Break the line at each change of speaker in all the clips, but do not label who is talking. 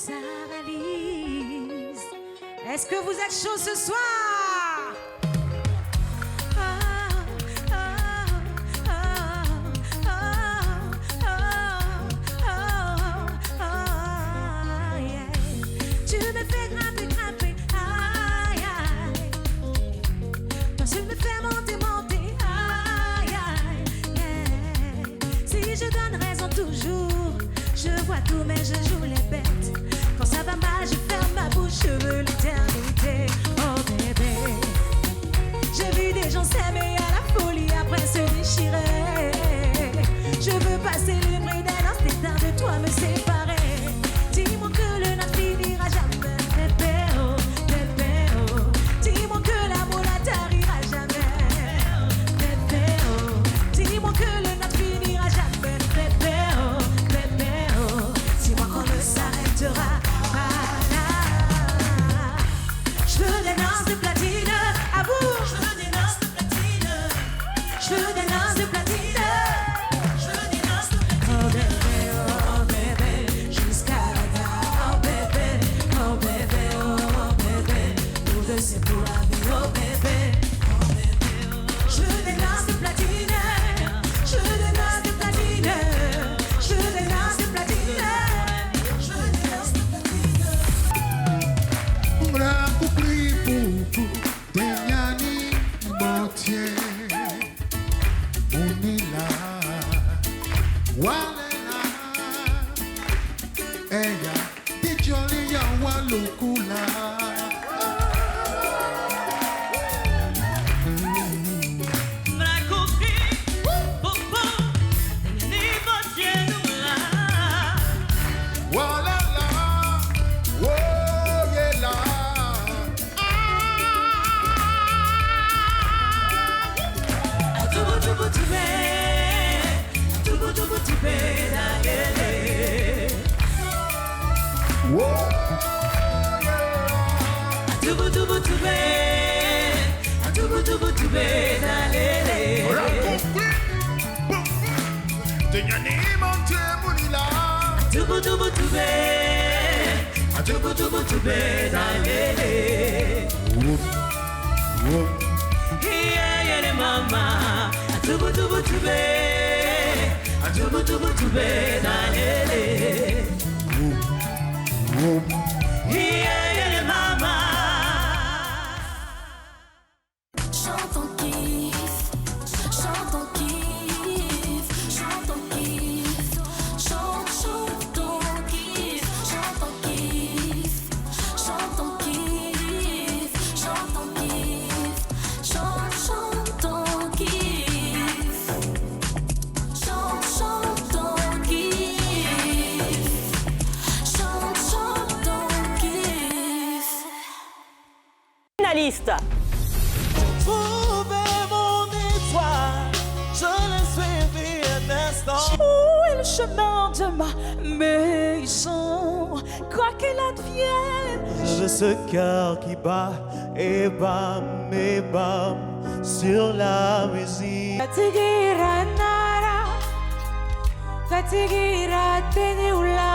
ça réalise. Est-ce que vous êtes chaud ce soir? Tu me fais grimper, grimper, aïe, aïe. Toi, tu me fais monter, monter, aïe, aïe, yeah. Si je donne raison toujours, je vois tout mais je joue les bêtes. Quand ça va mal, je ferme ma bouche, je veux l'éternité. Oh bébé, j'ai vu des gens s'aimer à la folie, après se déchirer. Je veux passer l'une d'un instant de toi me séparer. Dis-moi que le nôtre finira jamais, bébé, oh, bébé, oh. Dis-moi que l'amour ne tarira jamais, bébé, oh. Dis-moi que le nôtre finira jamais, bébé, oh, bébé, oh. Dis-moi qu'on ne s'arrêtera pas là. Je veux des danses de platine, à vous. Je veux des danses de platine. Je veux des danses de platine. Je veux des danses de platine. Oh bébé, jusqu'à la gare. Oh bébé, nous deux c'est pour la vie. Oh bébé, je veux des danses de platine. Je veux des danses de platine. Je veux des danses de platine. Je veux des danses de platine.
Ura kupri pupu Tenyani motie Unila Walela Eya Dijoli ya walukula Walela Woyela
Mama, tubu tubu tube, dalele. Yeah, mama.
Chante en kiff, chante en kiff, chante en kiff, chante en kiff, chante en kiff, chante en kiff, chante en kiff, chante en kiff, chante en kiff, chante en kiff.
Finaliste.
Trouver mon étoile, je l'ai suivi un instant.
Où est le chemin de ma maison? Quoi qu'il advienne,
Je veux ce cœur qui bat et bam sur la musique.
Fatigira nara, fatigira teneula.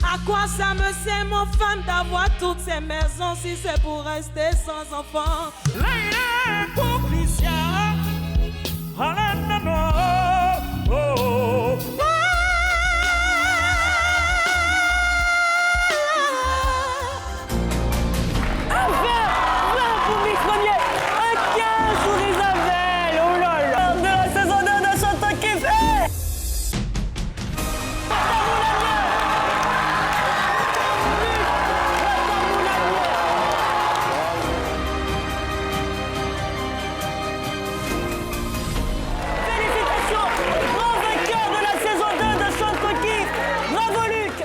À quoi ça me sert, mon fan, d'avoir toutes ces maisons si c'est pour rester sans enfant?
Pour Miss Premier, un 15 pour Isabelle. Oh là là. De la saison 2 de Chante en kiff. Hey! Félicitations, grand vainqueur de la saison 2 de Chante en kiff. Bravo Luc.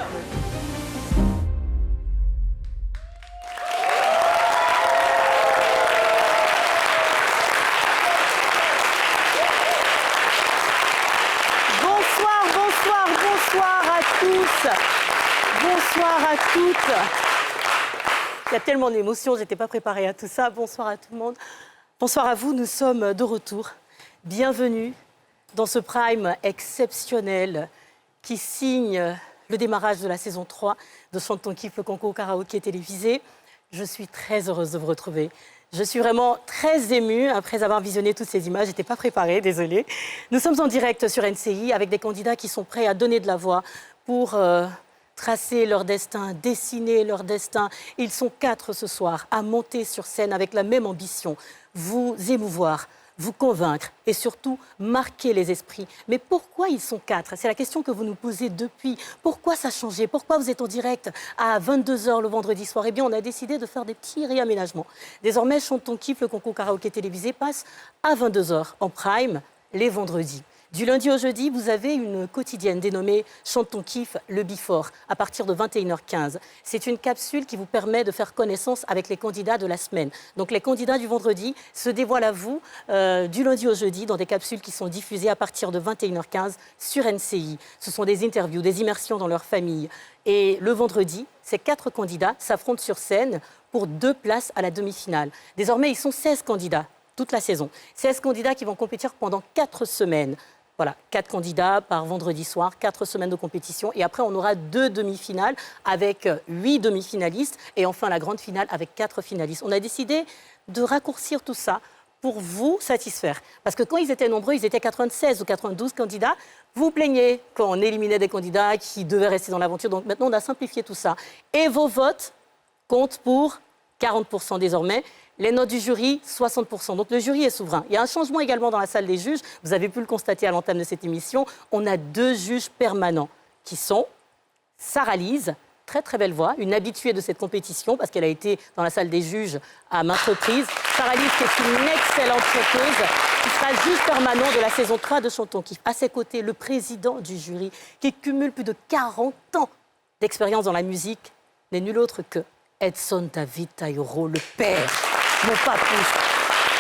Bonsoir à tous. Bonsoir à toutes. Il y a tellement d'émotions, je n'étais pas préparée à tout ça. Bonsoir à tout le monde. Bonsoir à vous, nous sommes de retour. Bienvenue dans ce prime exceptionnel qui signe le démarrage de la saison 3 de Chante ton kiff, le concours karaoké télévisé. Je suis très heureuse de vous retrouver. Je suis vraiment très émue après avoir visionné toutes ces images. Je n'étais pas préparée, désolée. Nous sommes en direct sur NCI avec des candidats qui sont prêts à donner de la voix pour tracer leur destin, dessiner leur destin. Ils sont 4 ce soir à monter sur scène avec la même ambition, vous émouvoir, vous convaincre et surtout marquer les esprits. Mais pourquoi ils sont 4? C'est la question que vous nous posez depuis. Pourquoi ça a changé? Pourquoi vous êtes en direct à 22h le vendredi soir? Eh bien, on a décidé de faire des petits réaménagements. Désormais, Chante ton kiff, le concours karaoké télévisé, passe à 22h en prime les vendredis. Du lundi au jeudi, vous avez une quotidienne dénommée Chante ton kiff, le Before, à partir de 21h15. C'est une capsule qui vous permet de faire connaissance avec les candidats de la semaine. Donc les candidats du vendredi se dévoilent à vous du lundi au jeudi dans des capsules qui sont diffusées à partir de 21h15 sur NCI. Ce sont des interviews, des immersions dans leur famille. Et le vendredi, ces 4 candidats s'affrontent sur scène pour 2 places à la demi-finale. Désormais, ils sont 16 candidats toute la saison. 16 candidats qui vont compétir pendant 4 semaines. Voilà, 4 candidats par vendredi soir, 4 semaines de compétition. Et après, on aura 2 demi-finales avec 8 demi-finalistes. Et enfin, la grande finale avec 4 finalistes. On a décidé de raccourcir tout ça pour vous satisfaire. Parce que quand ils étaient nombreux, ils étaient 96 ou 92 candidats. Vous plaignez quand on éliminait des candidats qui devaient rester dans l'aventure. Donc maintenant, on a simplifié tout ça. Et vos votes comptent pour 40% désormais. Les notes du jury, 60%. Donc le jury est souverain. Il y a un changement également dans la salle des juges. Vous avez pu le constater à l'entame de cette émission. On a 2 juges permanents qui sont Sarah Lise, très très belle voix, une habituée de cette compétition parce qu'elle a été dans la salle des juges à maintes reprises. Sarah Lise qui est une excellente chanteuse qui sera juge permanent de la saison 3 de Chante ton kiff. À ses côtés, le président du jury qui cumule plus de 40 ans d'expérience dans la musique n'est nul autre que Edson David Taïro, le père. Mon papouche,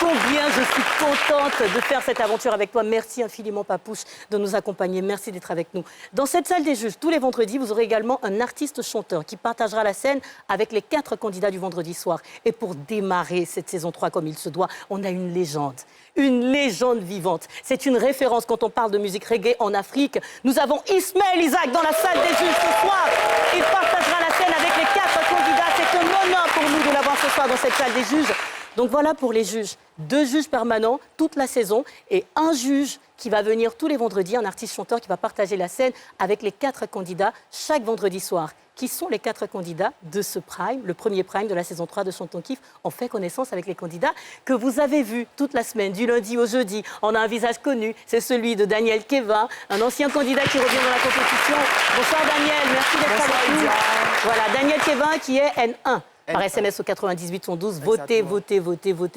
combien je suis contente de faire cette aventure avec toi. Merci infiniment, papouche, de nous accompagner. Merci d'être avec nous. Dans cette salle des juges, tous les vendredis, vous aurez également un artiste-chanteur qui partagera la scène avec les 4 candidats du vendredi soir. Et pour démarrer cette saison 3 comme il se doit, on a une légende vivante. C'est une référence quand on parle de musique reggae en Afrique. Nous avons Ismaël Isaac dans la salle des juges ce soir. Il partagera la scène avec les 4 candidats. C'est un honneur pour nous de l'avoir ce soir dans cette salle des juges. Donc voilà pour les juges. 2 juges permanents toute la saison et un juge qui va venir tous les vendredis, un artiste-chanteur qui va partager la scène avec les 4 candidats chaque vendredi soir. Qui sont les 4 candidats de ce prime, le premier prime de la saison 3 de Chante ton kiff? On fait connaissance avec les candidats que vous avez vus toute la semaine, du lundi au jeudi. On a un visage connu, c'est celui de Daniel Kevin, un ancien candidat qui revient dans la compétition. Bonsoir Daniel, merci d'être avec nous. Voilà, Daniel Kevin qui est N1. Par SMS au 98 112, votez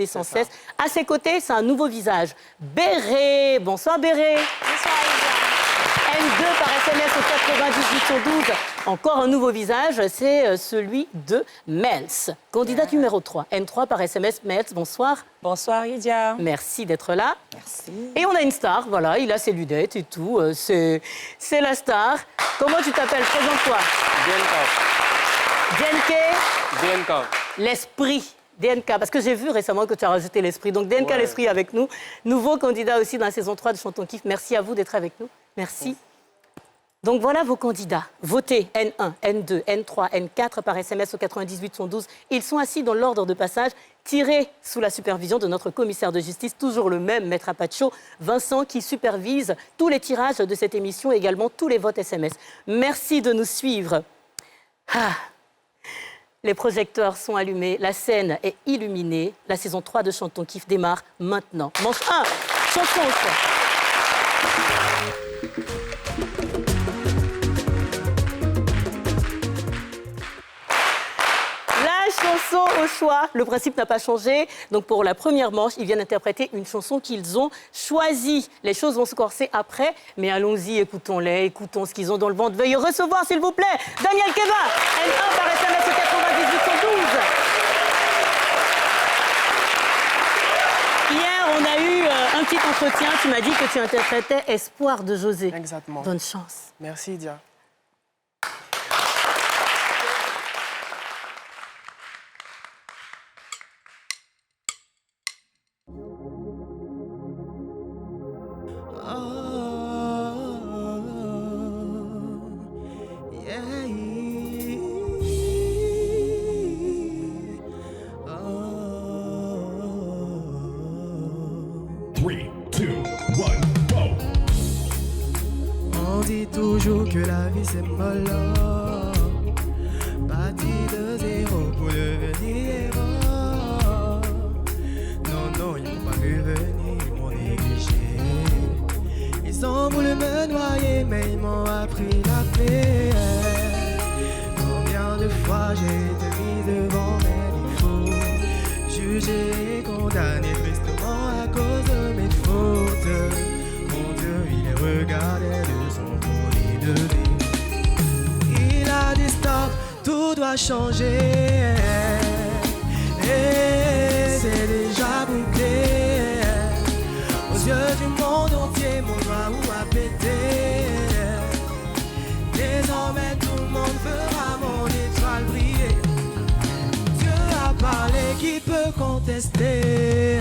sans cesse. À ses côtés, c'est un nouveau visage. Béré, bonsoir Béré.
Bonsoir,
N2 par SMS au 98 112. Encore un nouveau visage, c'est celui de Mels. Candidate numéro 3. N3 par SMS, Mels, bonsoir.
Bonsoir Lydia.
Merci d'être là.
Merci.
Et on a une star, voilà, il a ses lunettes et tout. C'est la star. Comment tu t'appelles? Présente-toi. DNK, l'esprit. DNK, parce que j'ai vu récemment que tu as rajouté l'esprit. Donc DNK, l'esprit avec nous. Nouveau candidat aussi dans la saison 3 de Chante ton kiff. Merci à vous d'être avec nous. Merci. Donc voilà vos candidats. Votez N1, N2, N3, N4 par SMS au 98 112. Ils sont assis dans l'ordre de passage, tirés sous la supervision de notre commissaire de justice, toujours le même, Maître Apacho, Vincent, qui supervise tous les tirages de cette émission et également tous les votes SMS. Merci de nous suivre. Les projecteurs sont allumés, la scène est illuminée. La saison 3 de Chante ton kiff démarre maintenant. Manche 1, chanson au choix. La chanson au choix, le principe n'a pas changé. Donc pour la première manche, ils viennent interpréter une chanson qu'ils ont choisie. Les choses vont se corser après, mais allons-y, écoutons-les, écoutons ce qu'ils ont dans le ventre. Veuillez recevoir, s'il vous plaît, Daniel Kevin, N1 par SMS au 98 112. Hier, on a eu un petit entretien. Tu m'as dit que tu interprétais Espoir de José.
Exactement.
Bonne chance.
Merci Lydia. On dit toujours que la vie c'est mollo, parti de zéro pour devenir héros. Non, ils m'ont pas vu venir, ils m'ont négligé. Ils ont voulu me noyer, mais ils m'ont appris la paix. Combien de fois j'ai été mis devant mes défauts, jugé et condamné tristement à cause de mes fautes. Mon Dieu, il les regardait de son folie de vie. Il a dit stop, tout doit changer. Et c'est déjà bouclé. Aux yeux du monde entier, mon doigt a pété. Désormais tout le monde fera mon étoile briller. Dieu a parlé, qui peut contester?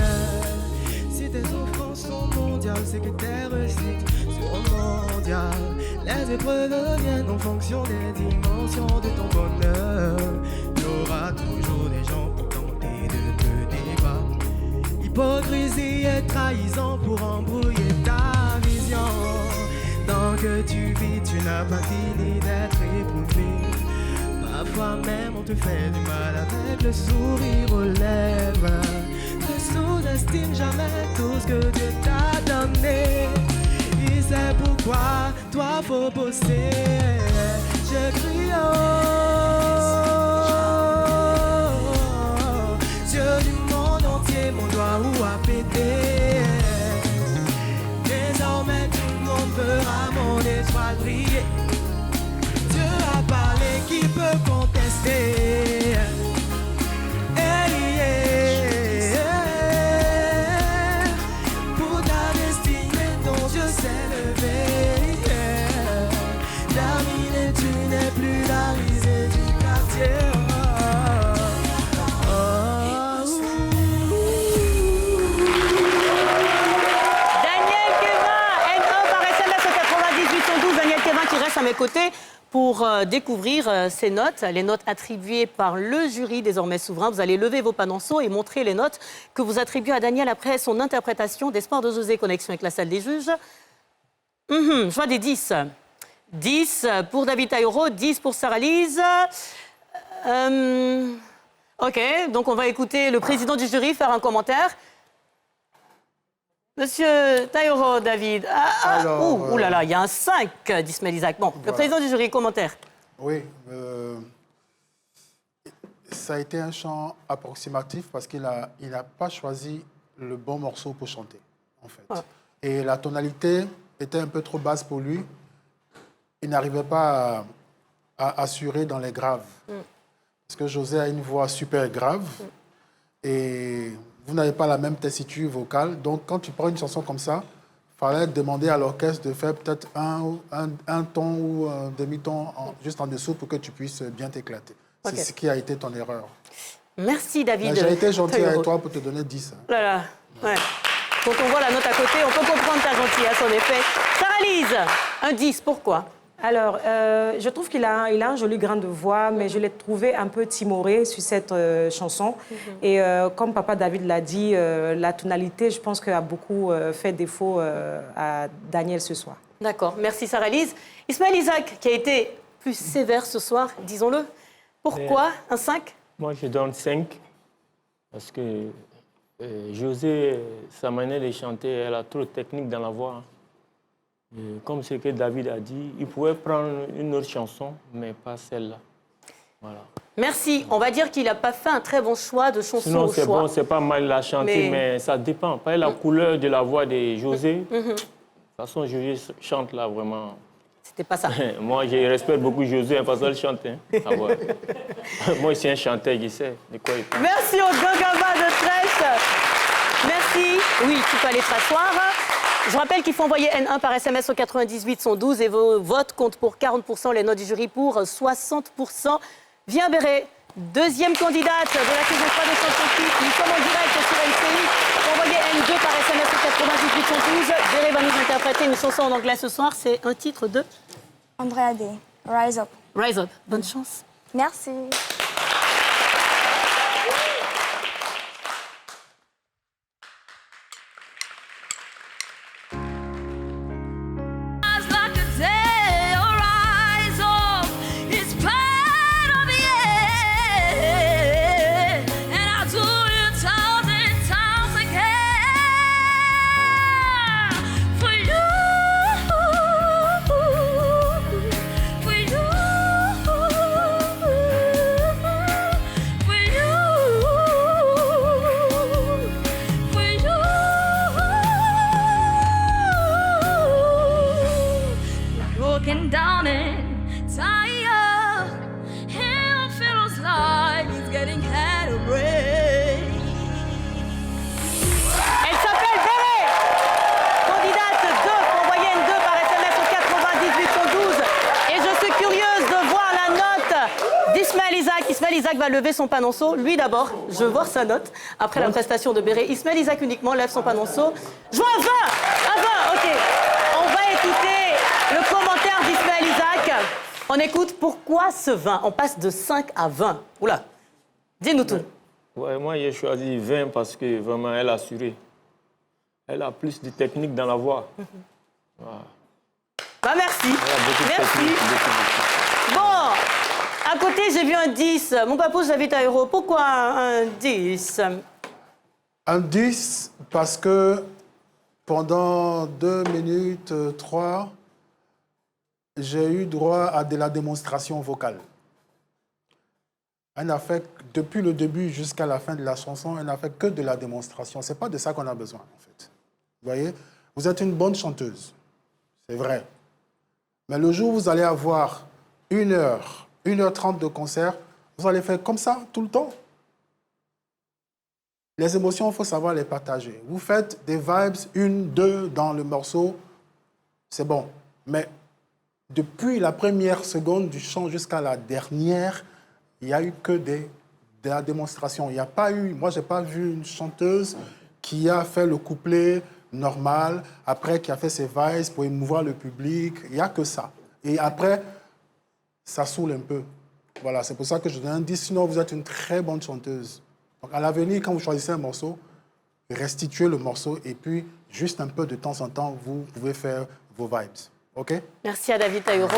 Si tes offenses sont mondiales, c'est que tes réussites sont mondiales. Les épreuves viennent en fonction des dimensions de ton bonheur. Il y aura toujours des gens pour tenter de te débattre. Hypocrisie et trahison pour embrouiller ta vision. Tant que tu vis, tu n'as pas fini d'être éprouvé. Parfois même on te fait du mal avec le sourire aux lèvres. Ne sous-estime jamais tout ce que Dieu t'a donné. Il sait pourquoi, toi faut bosser. Je crie Dieu du monde entier, mon doigt a pété. Désormais tout le monde verra mon étoile briller. Dieu a parlé, qui peut contester? Pour ta destinée, ton Dieu s'est levé. Terminé, tu n'es plus la risée du quartier.
Daniel Kevin, N1 par SMS au 98 112. Daniel Kevin qui reste à mes côtés pour découvrir ces notes, les notes attribuées par le jury désormais souverain. Vous allez lever vos panonceaux et montrer les notes que vous attribuez à Daniel après son interprétation des sports de José. Connexion avec la salle des juges. Je vois des 10. 10 pour David Taïro, 10 pour Sarah-Lise. OK, donc on va écouter le président du jury faire un commentaire. Monsieur Taïro, David. Ouh là là, il y a un 5 d'Ismaël Isaac. Bon, le président du jury, commentaire.
Oui, ça a été un chant approximatif parce qu'il n'a pas choisi le bon morceau pour chanter, en fait. Ah. Et la tonalité était un peu trop basse pour lui. Il n'arrivait pas à assurer dans les graves. Parce que José a une voix super grave et vous n'avez pas la même tessiture vocale. Donc, quand tu prends une chanson comme ça, il fallait demander à l'orchestre de faire peut-être un ton ou un demi-ton juste en dessous pour que tu puisses bien t'éclater. Okay. C'est ce qui a été ton erreur.
Merci, David.
J'ai été gentil avec toi pour te donner 10.
Voilà. Ouais. Quand on voit la note à côté, on peut comprendre ta gentillesse, en effet. Sarah-Lise, un 10, pourquoi ?
Alors, je trouve qu'il a un joli grain de voix, mais je l'ai trouvé un peu timoré sur cette chanson. Et comme papa David l'a dit, la tonalité, je pense qu'elle a beaucoup fait défaut à Daniel ce soir.
D'accord, merci Sarah-Lise. Ismaël Isaac, qui a été plus sévère ce soir, disons-le. Pourquoi un 5 ?
Moi, je donne 5, parce que José, sa manière de chanter, elle a trop de technique dans la voix. Et comme ce que David a dit, il pouvait prendre une autre chanson, mais pas celle-là. Voilà.
Merci. On va dire qu'il n'a pas fait un très bon choix de chanson.
Sinon, c'est bon, c'est pas mal la chanter, mais ça dépend. Pas la couleur de la voix de José. De toute façon, José chante là vraiment.
C'était pas ça.
Moi, je respecte beaucoup José parce qu'elle chante. Ah ouais. Moi, c'est un chanteur, je sais de quoi il parle.
Merci au Gangaba de Trèche. Merci. Oui, tu peux aller t'asseoir. Je rappelle qu'il faut envoyer N1 par SMS au 98 112 et vos votes comptent pour 40%, les notes du jury pour 60%. Viens Béret, deuxième candidate de la saison 3 de Chanson. Nous sommes en direct sur LCI. Envoyez N2 par SMS au 98 112. Béret va nous interpréter une chanson en anglais ce soir. C'est un titre de
Andrea Day.
Rise Up.
Rise Up. Bonne chance.
Merci.
Rise like a day or rise up. It's part of the air. And I'll do it 1,000 times again. For you. For you. For you. For you. Broken down and tired. Him feels like he's getting carried away.
Elle s'appelle Béré. Candidate 2 pour moyenne 2 par SMS au 98 112. Et je suis curieuse de voir la note d'Ismaël Isaac. Ismaël Isaac va lever son panonceau. Lui d'abord, je veux voir sa note. Après la prestation de Béré, Ismaël Isaac uniquement lève son panonceau. Je vois un 20. Un 20, ok. On va écouter le commentaire d'Ismaël Isaac. On écoute pourquoi ce 20. On passe de 5 à 20. Oula. Dis-nous tout.
Ouais, moi, j'ai choisi 20 parce que vraiment, elle a assuré. Elle a plus de technique dans la voix. Voilà.
Bah merci.
Elle a beaucoup de
Merci.
technique, beaucoup.
Bon, à côté, j'ai vu un 10. Mon papa, j'habite à Euro. Pourquoi un 10?
Un 10 parce que pendant 2 minutes 3, j'ai eu droit à de la démonstration vocale. Elle n'a fait, depuis le début jusqu'à la fin de la chanson, elle n'a fait que de la démonstration. Ce n'est pas de ça qu'on a besoin, en fait. Vous voyez, vous êtes une bonne chanteuse, c'est vrai. Mais le jour où vous allez avoir 1 heure, 1h30 de concert, vous allez faire comme ça tout le temps. Les émotions, il faut savoir les partager. Vous faites des vibes, 1, 2 dans le morceau, c'est bon. Mais depuis la première seconde du chant jusqu'à la dernière, il n'y a eu que de la démonstration. Il n'y a pas eu, moi, je n'ai pas vu une chanteuse qui a fait le couplet normal, après qui a fait ses vibes pour émouvoir le public. Il n'y a que ça. Et après, ça saoule un peu. Voilà, c'est pour ça que je donne un 10. Sinon, vous êtes une très bonne chanteuse. Donc, à l'avenir, quand vous choisissez un morceau, restituez le morceau et puis, juste un peu de temps en temps, vous pouvez faire vos vibes. OK?
Merci à David Taïro.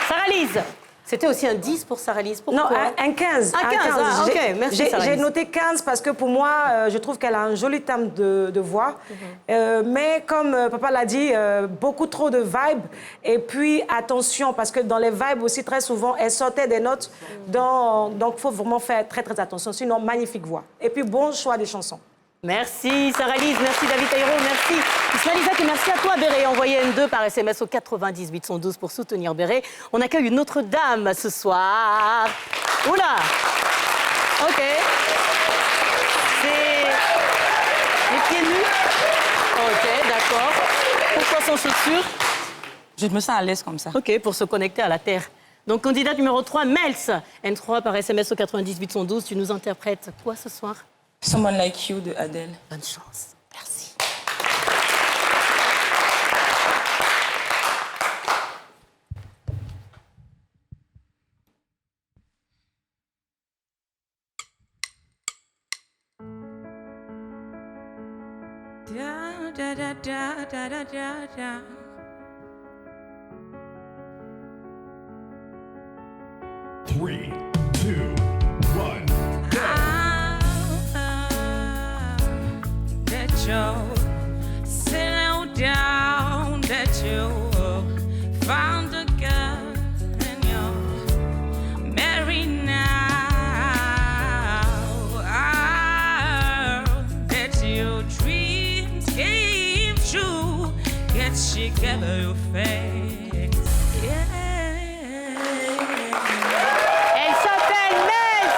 Sarah-Lise, c'était aussi un 10 pour Sarah-Lise. Pourquoi?
Non, un 15.
Un 15, ah, ok, merci
J'ai
Sarah-Lise.
noté 15 parce que pour moi, je trouve qu'elle a un joli timbre de voix. Mais comme papa l'a dit, beaucoup trop de vibes. Et puis, attention, parce que dans les vibes aussi, très souvent, elle sortait des notes. Donc, il faut vraiment faire très, très attention. Sinon, magnifique voix. Et puis, bon choix des chansons.
Merci Sarah-Lise, merci David Taïro, merci Ismaël Isaac et merci à toi Béré. Envoyez N2 par SMS au 98 112 pour soutenir Béré. On accueille une autre dame ce soir. Oula. Ok. C'est les pieds nus. Ok, d'accord. Pourquoi sans chaussures?
Je me sens à l'aise comme ça.
Ok, pour se connecter à la Terre. Donc candidate numéro 3, Mels. N3 par SMS au 98 112. Tu nous interprètes quoi ce soir?
Someone Like You de Adele.
Bonne chance. Merci.
Da, da, da, da, da, da, da, da.
Three, two, one.
That you settle down, that you found a girl and you're married now. That your dreams came true, get together your face. Yeah.
Elle s'appelle Mels.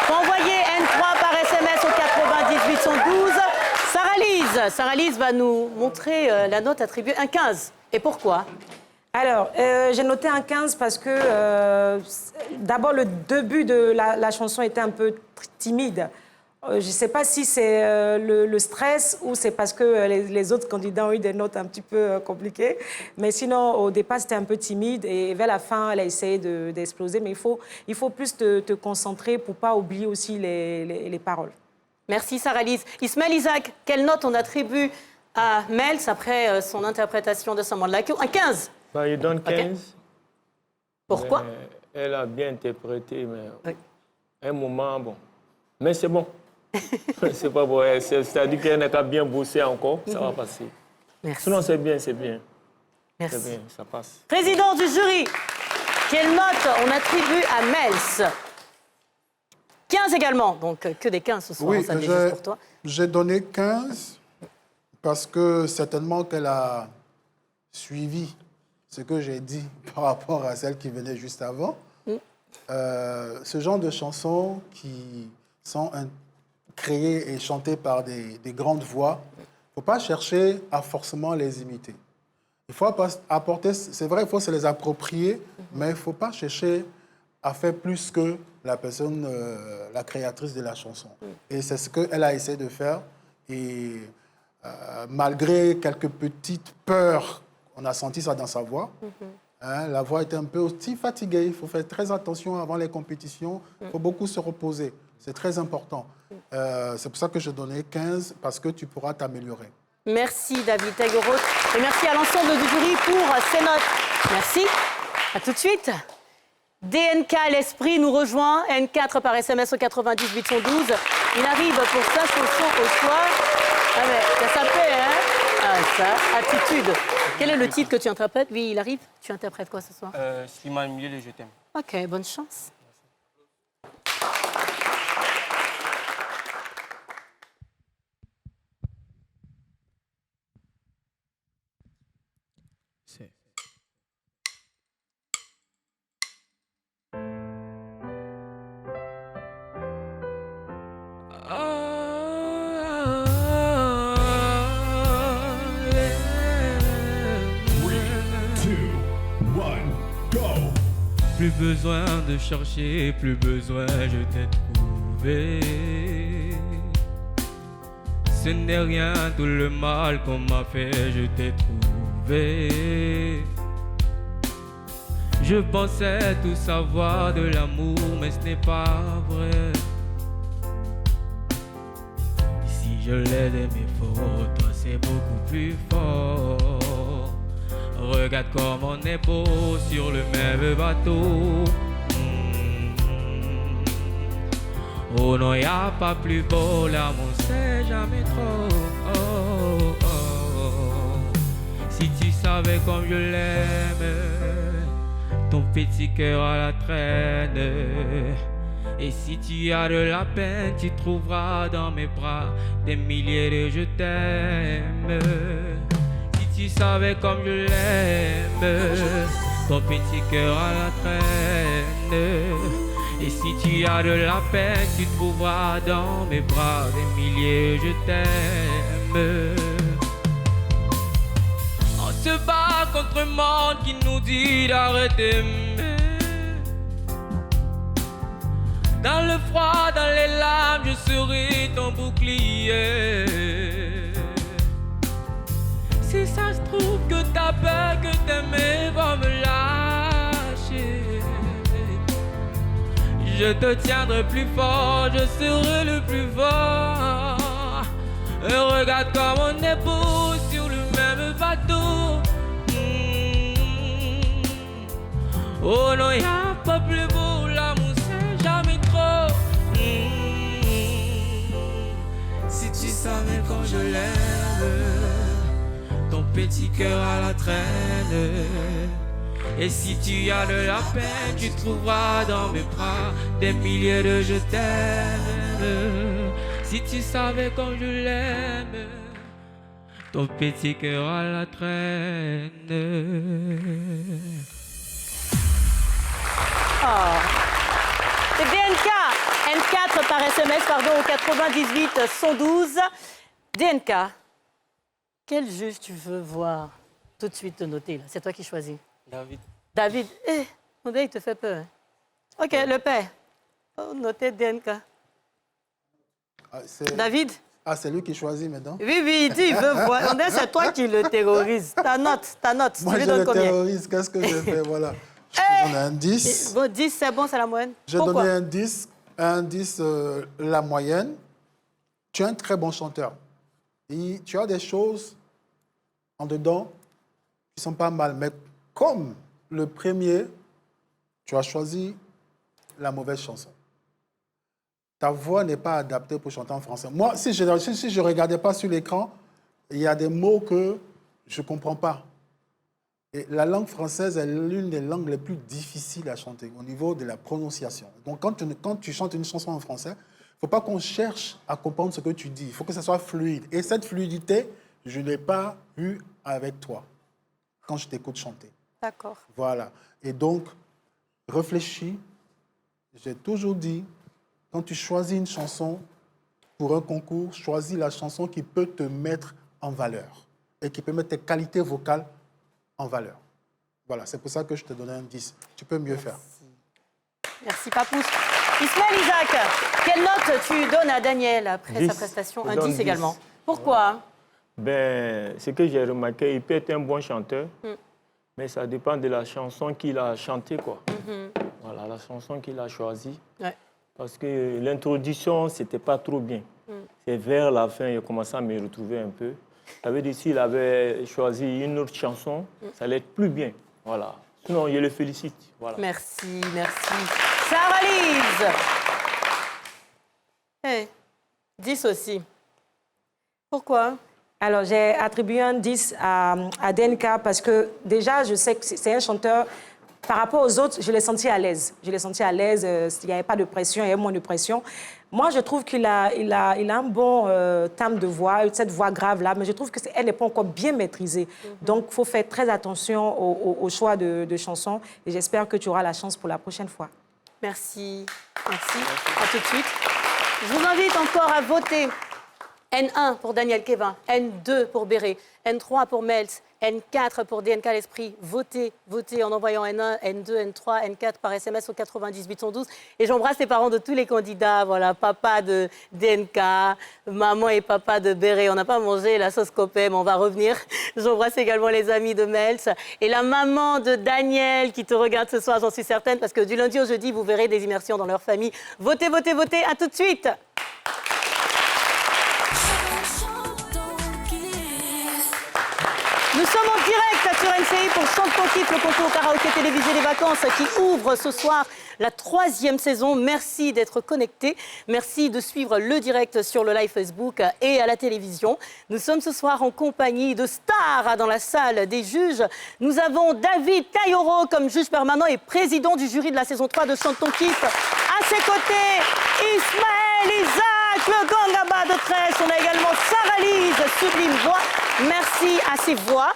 Faut envoyer N3 par SMS au 98 112. Sarah-Lise va nous montrer la note attribuée, un 15. Et pourquoi?
Alors, j'ai noté un 15 parce que, d'abord, le début de la chanson était un peu timide. Je ne sais pas si c'est le stress ou c'est parce que les autres candidats ont eu des notes un petit peu compliquées. Mais sinon, au départ, c'était un peu timide et vers la fin, elle a essayé d'exploser. Mais il faut plus te concentrer pour ne pas oublier aussi les paroles.
Merci Sarah-Lise. Ismaël Isaac, quelle note on attribue à Mels après son interprétation de Someone Like You? Un 15.
Bah, je donne 15.
Okay. Pourquoi?
Elle a bien interprété, mais
oui.
À un moment, bon. Mais c'est bon. C'est pas bon. C'est-à-dire qu'elle n'a qu'à bien bosser encore, ça va passer.
Merci.
Sinon, c'est bien, c'est bien.
Merci.
C'est bien, ça passe.
Président du jury, quelle note on attribue à Mels? 15 également, donc que des 15 ce soir,
Oui,
ça juste pour toi.
J'ai donné 15 parce que certainement qu'elle a suivi ce que j'ai dit par rapport à celle qui venait juste avant. Ce genre de chansons qui sont créées et chantées par des grandes voix, il ne faut pas chercher à forcément les imiter. Il faut apporter, c'est vrai, il faut se les approprier, mais il ne faut pas chercher à faire plus que la personne, la créatrice de la chanson. Et c'est ce qu'elle a essayé de faire. Et malgré quelques petites peurs, on a senti ça dans sa voix. Hein, la voix était un peu aussi fatiguée. Il faut faire très attention avant les compétitions. Il faut beaucoup se reposer. C'est très important. C'est pour ça que je donnais 15, parce que tu pourras t'améliorer.
Merci David Tegoros. Et merci à l'ensemble du jury pour ces notes. Merci. À tout de suite. DNK l'esprit nous rejoint. N4 par SMS au 90 812. Il arrive pour sa chanson au soir. Ah mais ça fait, hein? Ah ça, attitude. Quel est le titre que tu interprètes? Oui, il arrive. Tu interprètes quoi ce soir?
Slimane Miel et Je t'aime.
Ok, bonne chance.
Plus besoin de chercher, plus besoin, je t'ai trouvé. Ce n'est rien, tout le mal qu'on m'a fait, je t'ai trouvé. Je pensais tout savoir de l'amour, mais ce n'est pas vrai. Si je l'ai de mes fautes, toi c'est beaucoup plus fort. Regarde comme on est beau sur le même bateau. Oh non, y a pas plus beau, l'amour c'est jamais trop. Oh, oh, oh. Si tu savais comme je l'aime, ton petit cœur à la traîne. Et si tu as de la peine, tu trouveras dans mes bras des milliers de je t'aime. Si tu savais comme je l'aime, ton petit cœur à la traîne. Et si tu as de la peine, tu trouveras dans mes bras des milliers je t'aime. On se bat contre un monde qui nous dit d'arrêter. Dans le froid, dans les larmes, je serai ton bouclier. Si ça se trouve que t'as peur que t'aimer va me lâcher, je te tiendrai plus fort, je serai le plus fort. Et regarde comme on est beau sur le même bateau. Oh non, y a pas plus beau, l'amour c'est jamais trop. Si tu savais quand je l'aime, ton petit cœur à la traîne. Et si tu as de la peine, tu trouveras dans mes bras des milliers de je t'aime. Si tu savais comme je l'aime, ton petit cœur à la traîne.
Oh. C'est DNK, N4 par SMS, pardon, au 98 112. DNK, quel juge tu veux voir tout de suite te noter là? C'est toi qui choisis.
David.
David, on dirait qu'il te fait peur. Ok, le père. Oh, noter DNK. David?
Ah, c'est lui qui choisit maintenant?
Oui, oui, il dit, il veut voir. On dirait que c'est toi qui le terrorise. Ta note.
Moi,
Tu lui
je
donnes
le
combien?
terrorise. Qu'est-ce que je fais? Voilà. Je te donne un 10.
Bon, 10, c'est bon, c'est la moyenne.
J'ai
Pourquoi?
donné un 10. Un 10, la moyenne. Tu es un très bon chanteur. Et tu as des choses en dedans qui sont pas mal. Mais comme le premier, tu as choisi la mauvaise chanson. Ta voix n'est pas adaptée pour chanter en français. Moi, si je ne regardais pas sur l'écran, il y a des mots que je ne comprends pas. Et la langue française est l'une des langues les plus difficiles à chanter au niveau de la prononciation. Donc, quand tu chantes une chanson en français, il ne faut pas qu'on cherche à comprendre ce que tu dis. Il faut que ça soit fluide. Et cette fluidité, je ne l'ai pas eue avec toi quand je t'écoute chanter.
D'accord.
Voilà. Et donc, réfléchis. J'ai toujours dit, quand tu choisis une chanson pour un concours, choisis la chanson qui peut te mettre en valeur et qui peut mettre tes qualités vocales en valeur. Voilà, c'est pour ça que je te donne un 10. Tu peux mieux faire.
Merci, Papouche. Ismaël Isaac, quelle note tu donnes à Daniel après
10.
sa prestation?
Je
Un
donne
10 également.
10.
Pourquoi?
Ben, ce que j'ai remarqué, il peut être un bon chanteur, mais ça dépend de la chanson qu'il a chantée, quoi. Voilà, la chanson qu'il a choisie.
Ouais.
Parce que l'introduction, c'était pas trop bien. C'est vers la fin, il a commencé à me retrouver un peu. Ça veut dire s'il avait choisi une autre chanson, ça allait être plus bien. Voilà. Sinon, je le félicite. Voilà.
Merci, merci. Sarah Lise. Hey, 10 aussi. Pourquoi?
Alors, j'ai attribué un 10 à DNK parce que déjà, je sais que c'est un chanteur. Par rapport aux autres, je l'ai senti à l'aise. Je l'ai senti à l'aise. Il n'y avait pas de pression, il y avait moins de pression. Moi, je trouve qu'il a un bon timbre de voix, cette voix grave-là, mais je trouve qu'elle n'est pas encore bien maîtrisée. Donc, il faut faire très attention au choix de chansons. Et j'espère que tu auras la chance pour la prochaine fois.
Merci. Merci. À tout de suite. Je vous invite encore à voter. N1 pour Daniel Kevin, N2 pour Béré, N3 pour Mels, N4 pour DNK l'Esprit. Votez, votez en envoyant N1, N2, N3, N4 par SMS au 98 112. Et j'embrasse les parents de tous les candidats. Voilà, papa de DNK, maman et papa de Béré. On n'a pas mangé la sauce copée, mais on va revenir. J'embrasse également les amis de Mels et la maman de Daniel qui te regarde ce soir, j'en suis certaine, parce que du lundi au jeudi, vous verrez des immersions dans leur famille. Votez, votez, votez. À tout de suite. Nous sommes en direct sur NCI pour Chante ton kiff, le concours karaoké télévisé des vacances qui ouvre ce soir la 3e saison. Merci d'être connectés. Merci de suivre le direct sur le live Facebook et à la télévision. Nous sommes ce soir en compagnie de stars dans la salle des juges. Nous avons David Tailloro comme juge permanent et président du jury de la saison 3 de Chante ton kiff. À ses côtés, Ismaël Isaac, le Gangaba de Trèche. On a également Sarah Lise, sublime voix. Merci à ces voix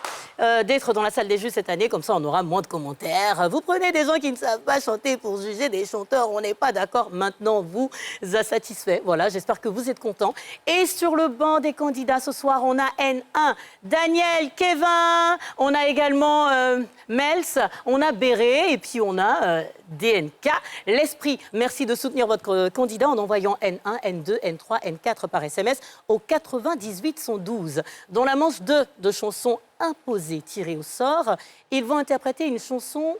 d'être dans la salle des juges cette année, comme ça on aura moins de commentaires. Vous prenez des gens qui ne savent pas chanter pour juger des chanteurs, on n'est pas d'accord. Maintenant, vous a satisfait. Voilà, j'espère que vous êtes contents. Et sur le banc des candidats ce soir, on a N1, Daniel, Kevin, on a également Mels, on a Béré et puis on a DNK, l'Esprit. Merci de soutenir votre candidat en envoyant N1, N2, N3, N4 par SMS au 98 112. Dans la manche 2 de chansons imposées, tirées au sort, ils vont interpréter une chanson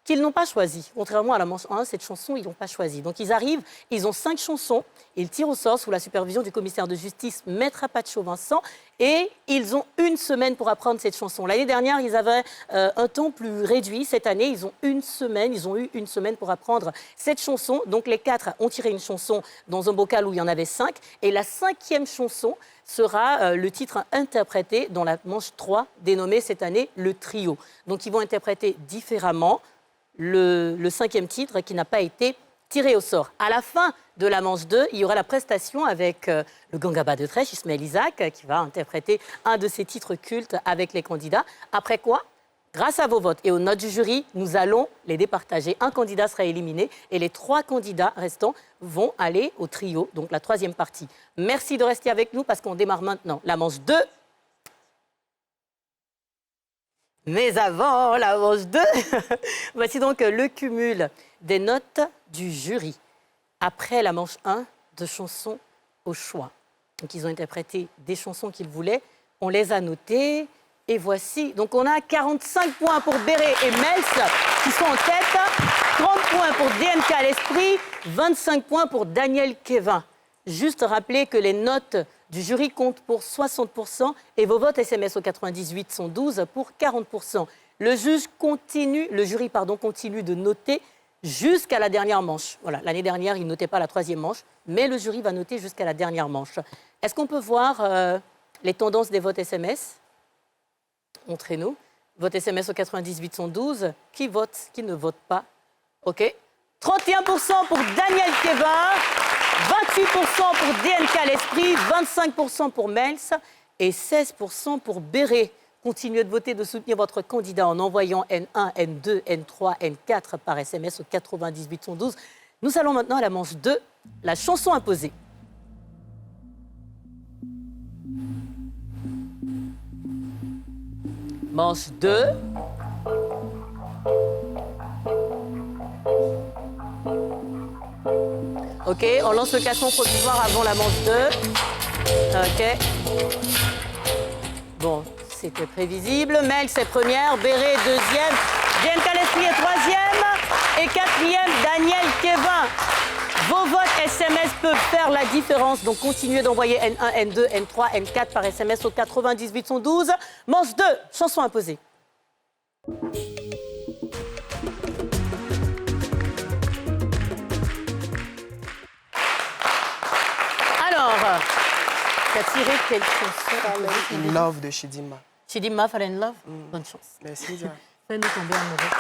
qu'ils n'ont pas choisie. Contrairement à la manche 1, cette chanson, ils n'ont pas choisie. Donc ils arrivent, ils ont 5 chansons, ils tirent au sort sous la supervision du commissaire de justice, Maître Apacho Vincent, et ils ont 1 semaine pour apprendre cette chanson. L'année dernière, ils avaient un temps plus réduit. Cette année, ils ont eu 1 semaine pour apprendre cette chanson. Donc les 4 ont tiré une chanson dans un bocal où il y en avait 5. Et la 5e chanson sera le titre interprété dans la manche 3, dénommée cette année le trio. Donc ils vont interpréter différemment le 5e titre qui n'a pas été tiré au sort. À la fin de la manche 2, il y aura la prestation avec le Gangaba de Trèche, Ismaël Isaac, qui va interpréter un de ses titres cultes avec les candidats. Après quoi, grâce à vos votes et aux notes du jury, nous allons les départager. Un candidat sera éliminé et les 3 candidats restants vont aller au trio, donc la 3e partie. Merci de rester avec nous parce qu'on démarre maintenant la manche 2. Mais avant la manche 2, voici donc le cumul des notes du jury. Après la manche 1 de chansons au choix. Donc, ils ont interprété des chansons qu'ils voulaient. On les a notées. Et voici. Donc, on a 45 points pour Béré et Mels qui sont en tête. 30 points pour DNK à l'esprit. 25 points pour Daniel Kevin. Juste rappeler que les notes du jury comptent pour 60% et vos votes SMS au 98 sont 12 pour 40%. Le jury continue de noter jusqu'à la dernière manche. Voilà, l'année dernière, il ne notait pas la 3e manche, mais le jury va noter jusqu'à la dernière manche. Est-ce qu'on peut voir les tendances des votes SMS? Montrez-nous. Vote SMS au 98 sont 12. Qui vote? Qui ne vote pas? OK. 31% pour Daniel Kevin, 28% pour DNK à l'esprit, 25% pour Mels et 16% pour Béré. Continuez de voter, de soutenir votre candidat en envoyant N1, N2, N3, N4 par SMS au 98 112. Nous allons maintenant à la manche 2, la chanson imposée. Manche 2. OK, on lance le cassson provisoire avant la manche 2. OK. Bon, c'était prévisible. Mel, c'est première. Béré, deuxième. DNK à l'esprit est troisième. Et quatrième, Daniel Kevin. Vos votes SMS peuvent faire la différence. Donc, continuez d'envoyer N1, N2, N3, N4 par SMS au 98 112. Manche 2, chanson imposée. Alors, t'as tiré quelle chanson?
Love de Chidinma.
Chidinma, Fall in Love? Bonne chance.
Merci, Dia.
Fais-nous tomber amoureux.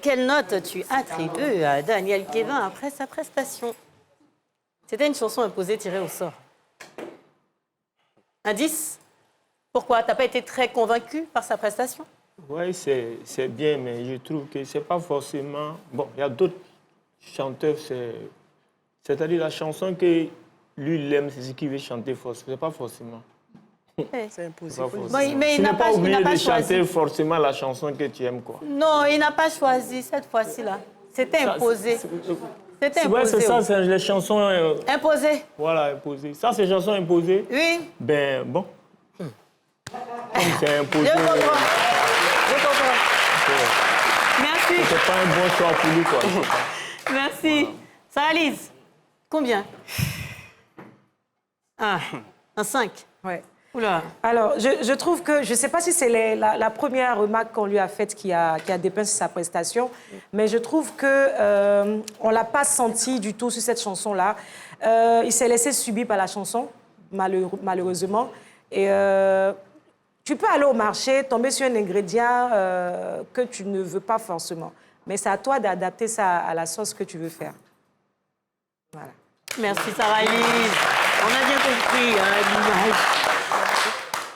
Quelle note tu attribues à Daniel Kevin après sa prestation? C'était une chanson imposée tirée au sort. Un 10? Pourquoi? T'as pas été très convaincu par sa prestation?
Oui, c'est bien, mais je trouve que c'est pas forcément... Bon, il y a d'autres chanteurs, c'est-à-dire la chanson que lui, il aime, c'est ce qu'il veut chanter, c'est pas forcément.
C'est imposé.
Pas
faut le
forcément.
dire.
mais il
Tu
n'a
n'es
pas-
pas
il
obligé
n'a pas
de
choisi.
chanter forcément la chanson que tu aimes, quoi.
Non, il n'a pas choisi cette fois-ci-là. C'était imposé. C'était
C'est vrai,
imposé.
c'est ça, c'est les chansons...
Imposé.
voilà, imposées. Ça, c'est chansons imposées.
Oui.
Ben, bon. Comme c'est imposé...
Je comprends. Je comprends. Merci.
C'est pas un bon choix pour lui, quoi.
Merci. Ça, Alice, combien? Un 5.
Ouais.
Oula.
Alors, je trouve que, je ne sais pas si c'est la première remarque qu'on lui a faite qui a dépeint sur sa prestation, mais je trouve qu'on ne l'a pas senti du tout sur cette chanson-là. Il s'est laissé subir par la chanson, malheureusement. Et tu peux aller au marché, tomber sur un ingrédient que tu ne veux pas forcément. Mais c'est à toi d'adapter ça à la sauce que tu veux faire. Voilà.
Merci, Sarah Elise. On a bien compris l'image.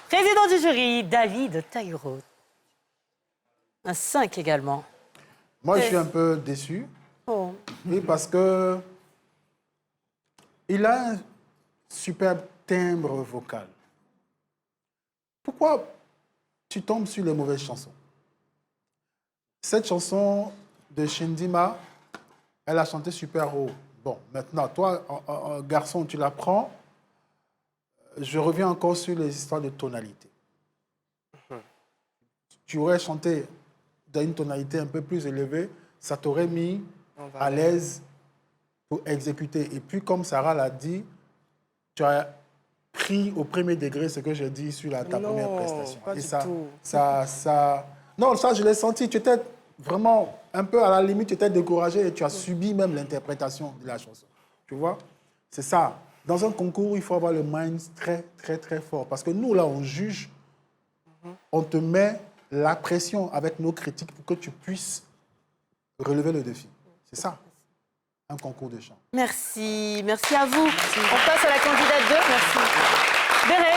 Président du jury, David Taïro. Un 5 également.
Moi, je suis un peu déçu.
Oh.
Oui, parce que il a un superbe timbre vocal. Pourquoi tu tombes sur les mauvaises chansons? Cette chanson de Shindima, elle a chanté super haut. Bon, maintenant, toi, garçon, tu la prends. Je reviens encore sur les histoires de tonalité. Tu aurais chanté dans une tonalité un peu plus élevée, ça t'aurait mis à l'aise pour exécuter. Et puis, comme Sarah l'a dit, tu as pris au premier degré ce que j'ai dit sur ta première prestation.
Pas
Et
du
ça,
tout.
Non, ça, je l'ai senti. Tu étais vraiment un peu à la limite, tu étais découragé et tu as subi même l'interprétation de la chanson. Tu vois? C'est ça. Dans un concours, il faut avoir le mind très, très, très fort. Parce que nous, là, on juge, on te met la pression avec nos critiques pour que tu puisses relever le défi. C'est ça, un concours de chant.
Merci. Merci à vous. On passe à la candidate 2. Merci. Béré,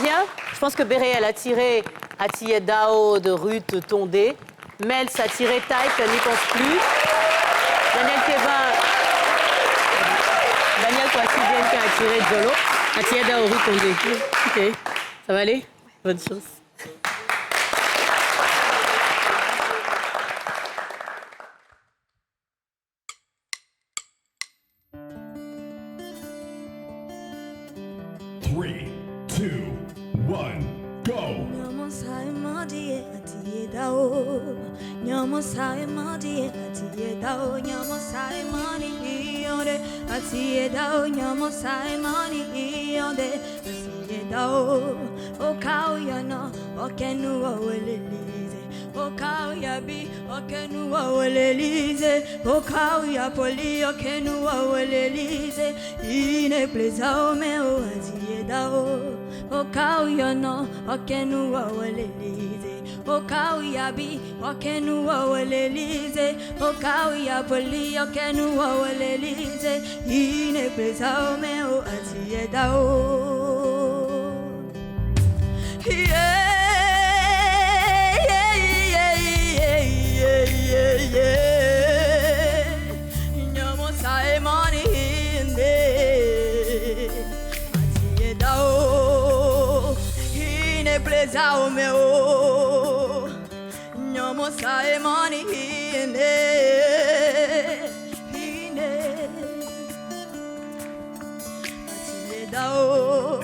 viens. Je pense que Béré, elle a tiré Atiye Dao de Ruth Tondé. Mel, ça a tiré Type, elle n'y pense plus. Daniel Kevin, Daniel Kwasi qui a tiré Jolo. Atiye Dao, Ruth Tondé. Ok, ça va aller? Bonne chance.
Three, two, one, go!
Okauya bi okenu awelelize okauya poli okenu awelelize ine pleza ome o aziedao okauya no okenu awelelize okauya bi okenu awelelize okauya poli okenu awelelize ine pleza ome o aziedao Plezao meu, nyomo sae mani hine, atiye dao,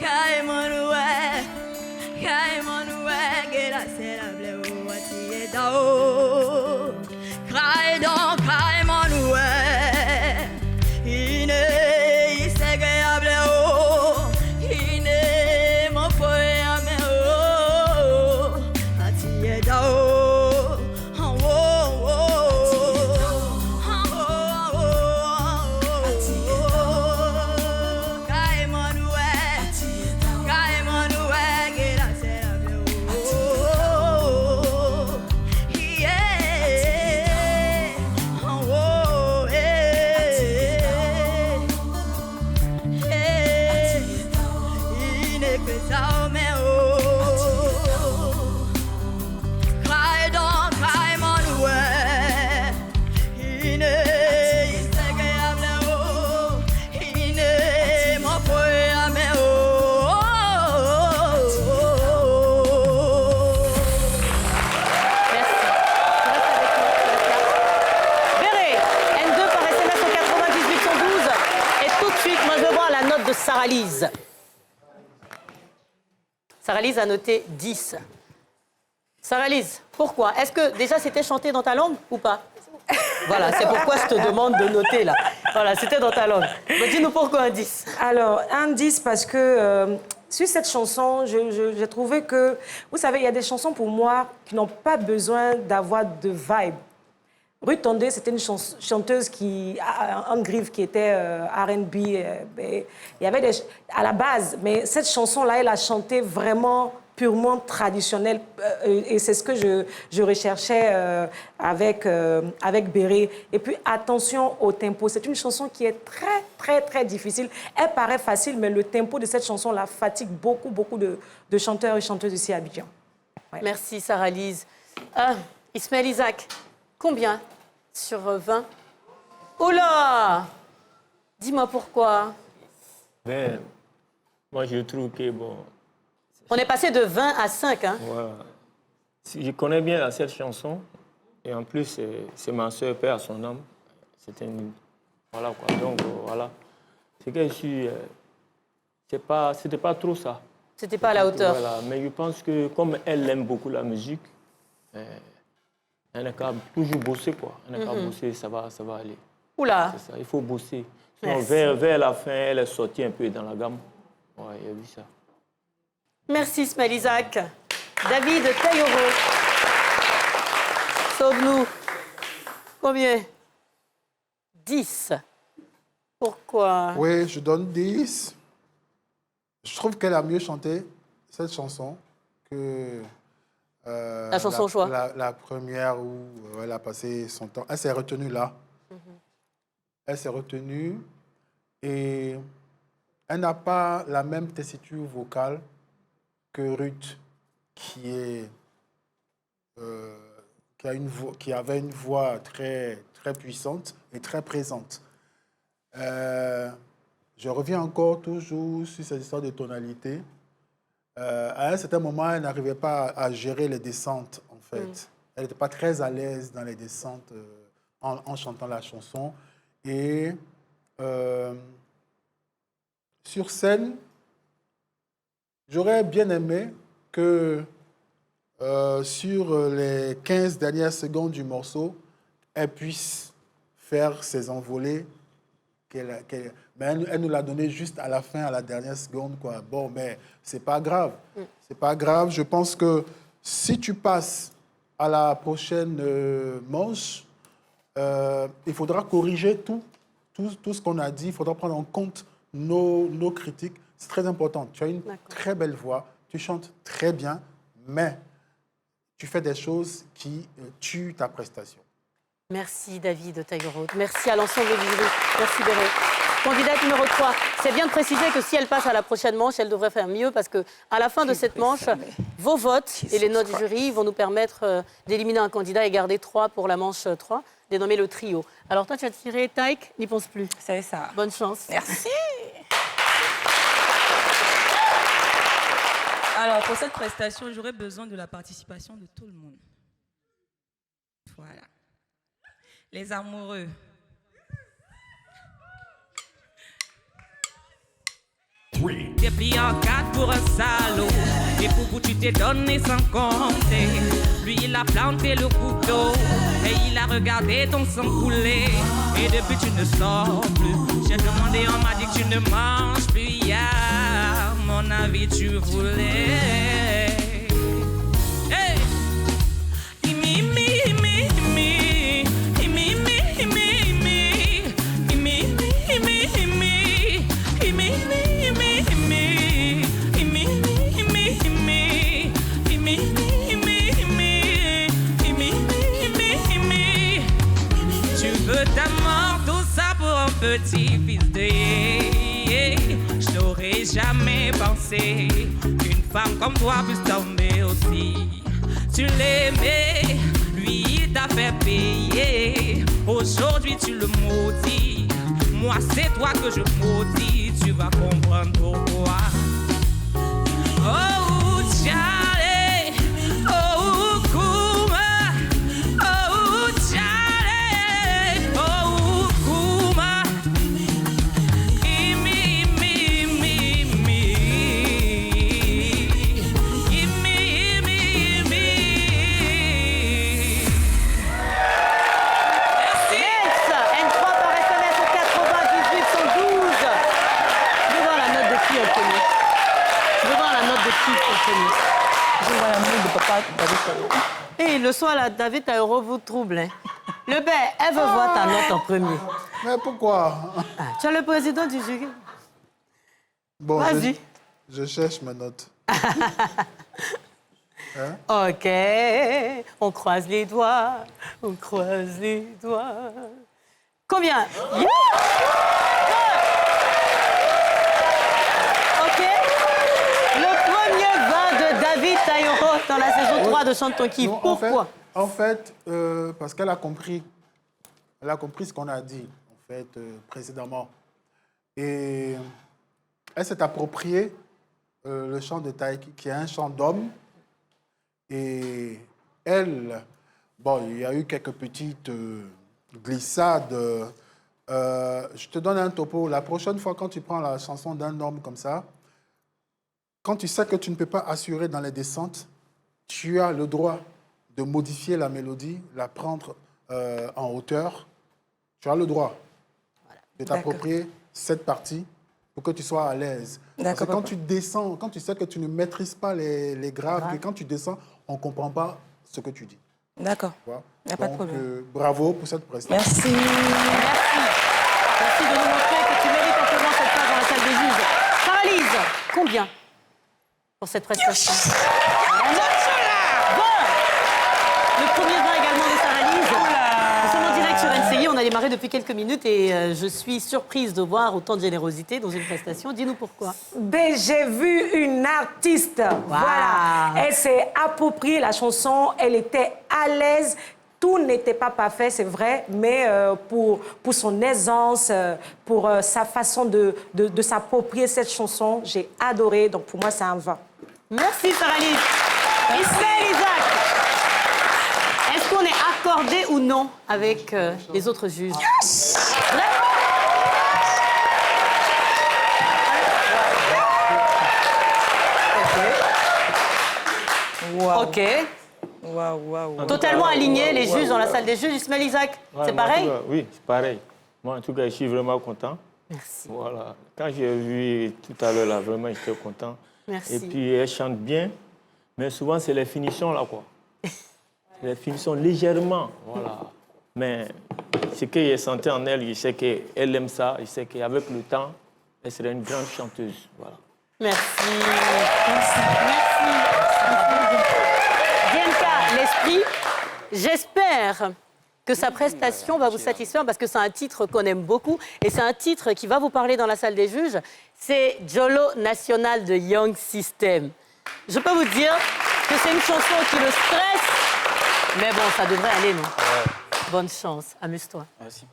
kai manue, gera sera bleu, atiye dao, kai don kai manue.
Sarah Lise. Sarah Lise a noté 10. Sarah Lise, pourquoi? Est-ce que déjà c'était chanté dans ta langue ou pas? Voilà, c'est pourquoi je te demande de noter là. Voilà, c'était dans ta langue. Mais dis-nous pourquoi un 10.
Alors, un 10 parce que sur cette chanson, j'ai trouvé que, vous savez, il y a des chansons pour moi qui n'ont pas besoin d'avoir de vibe. Ruth Tondé, c'était une chanteuse qui a un griffe qui était R&B. Il y avait à la base, mais cette chanson-là, elle a chanté vraiment purement traditionnelle. Et c'est ce que je recherchais avec Béré. Et puis, attention au tempo. C'est une chanson qui est très, très, très difficile. Elle paraît facile, mais le tempo de cette chanson-là fatigue beaucoup, beaucoup de chanteurs et chanteuses ici à Abidjan. Ouais.
Merci, Sarah Lise. Ismaël Isaac, combien sur 20? Oh là! Dis-moi pourquoi.
Ben, moi, je trouve que, bon...
On est passé de 20 à 5, hein?
Voilà. Je connais bien cette chanson. Et en plus, c'est ma soeur, paix à son âme. C'était une... Voilà, quoi. Donc, voilà. C'est que je suis... C'était pas trop ça.
C'était pas à la hauteur.
Voilà. Mais je pense que, comme elle aime beaucoup la musique, elle n'a qu'à toujours bosser, quoi. Elle n'a qu'à bosser, ça va aller.
Oula!
C'est ça, il faut bosser. Sinon, vers la fin, elle est sortie un peu dans la gamme. Ouais, il y a vu ça.
Merci, Ismaël Isaac. David Tailloro. Sauve-nous. Combien? 10. Pourquoi?
Oui, je donne 10. Je trouve qu'elle a mieux chanté cette chanson que...
la chanson au choix.
La première où elle a passé son temps. Elle s'est retenue là. Elle s'est retenue et elle n'a pas la même tessiture vocale que Ruth, qui avait une voix très, très puissante et très présente. Je reviens encore toujours sur cette histoire de tonalité. À un certain moment, elle n'arrivait pas à gérer les descentes, en fait. Elle n'était pas très à l'aise dans les descentes en chantant la chanson. Et sur scène, j'aurais bien aimé que sur les 15 dernières secondes du morceau, elle puisse faire ses envolées. Mais elle nous l'a donné juste à la fin, à la dernière seconde, quoi. Bon, mais c'est pas grave. C'est pas grave. Je pense que si tu passes à la prochaine manche, il faudra corriger tout ce qu'on a dit. Il faudra prendre en compte nos critiques. C'est très important. Tu as une très belle voix, tu chantes très bien, mais tu fais des choses qui tuent ta prestation.
Merci David Tailloro. Merci à l'ensemble du jury. Merci Béré. Candidate numéro 3, c'est bien de préciser que si elle passe à la prochaine manche, elle devrait faire mieux parce qu'à la fin de cette manche, vos votes et les notes du jury vont nous permettre d'éliminer un candidat et garder 3 pour la manche 3, dénommé le trio. Alors toi, tu as tiré Taïk, n'y pense plus.
C'est ça.
Bonne chance.
Merci. Alors, pour cette prestation, j'aurais besoin de la participation de tout le monde. Voilà. Les amoureux.
T'es pris en 4 pour un salaud. Et pour tu t'es donné sans compter. Lui, il a planté le couteau. Et il a regardé ton sang couler. Et depuis, tu ne sors plus. J'ai demandé, on m'a dit que tu ne manges plus. Hier, mon avis, tu voulais. Hey! Petit fils de yé, je n'aurais jamais pensé qu'une femme comme toi puisse tomber aussi. Tu l'aimais, lui il t'a fait payer. Aujourd'hui tu le maudis. Moi c'est toi que je maudis. Tu vas comprendre pourquoi. Oh Charlie, oh Kuma, oh Charlie, oh Kuma.
premier.
Je vois l'amour de papa David Taillot.
Et le soir, là, David Taillot vous trouble. Hein. Le père, elle veut voir ta note en premier.
Mais pourquoi?
Tu es le président du jury.
Bon,
vas-y.
Je cherche ma note. Hein?
OK, on croise les doigts, on croise les doigts. Combien? Yeah! OK. Le premier vin de David Taillot dans la saison 3 de Chante ton kiff. Pourquoi?
En fait, parce qu'elle a compris. Elle a compris ce qu'on a dit, en fait, précédemment. Et elle s'est appropriée le chant de Taïki, qui est un chant d'homme. Et elle, bon, il y a eu quelques petites glissades. Je te donne un topo. La prochaine fois, quand tu prends la chanson d'un homme comme ça, quand tu sais que tu ne peux pas assurer dans les descentes, tu as le droit de modifier la mélodie, la prendre en hauteur. Tu as le droit de t'approprier cette partie pour que tu sois à l'aise. Parce que quand tu descends, quand tu sais que tu ne maîtrises pas les graves, que quand tu descends, on ne comprend pas ce que tu dis.
D'accord.
Il
n'y a pas de problème.
Bravo pour cette prestation.
Merci.
Merci de nous montrer que tu mérites amplement cette place dans la salle des juges. Sarah-Lise, combien pour cette prestation? Bon. Le premier vin également de Sarah-Lise. Nous sommes en direct sur NCI, on a démarré depuis quelques minutes et je suis surprise de voir autant de générosité dans une prestation. Dis-nous pourquoi.
Ben, j'ai vu une artiste. Voilà. Elle s'est appropriée la chanson, elle était à l'aise. Tout n'était pas parfait, c'est vrai, mais pour son aisance, pour sa façon de s'approprier cette chanson, j'ai adoré. Donc pour moi, c'est un 20.
Merci Sarah-Lise. Ismaël Isaac, est-ce qu'on est accordé ou non avec les autres juges?
Wow.
OK.
Wow.
Totalement alignés, les juges dans la salle des juges. Ismaël Isaac, c'est pareil?
Oui, c'est pareil. Moi, en tout cas, je suis vraiment content.
Merci.
Voilà. Quand j'ai vu tout à l'heure, là, vraiment, j'étais content.
Merci.
Et puis, elle chante bien, mais souvent, c'est les finitions, là, quoi. Les finitions légèrement, voilà. Mais ce que j'ai senti en elle, je sais qu'elle aime ça. Je sais qu'avec le temps, elle serait une grande chanteuse. Voilà.
Merci. Bianca, l'esprit, j'espère que sa prestation va vous satisfaire parce que c'est un titre qu'on aime beaucoup et c'est un titre qui va vous parler dans la salle des juges. C'est Jolo National de Young System. Je peux vous dire que c'est une chanson qui le stresse, mais bon, ça devrait aller, non? Bonne chance, amuse-toi.
Merci.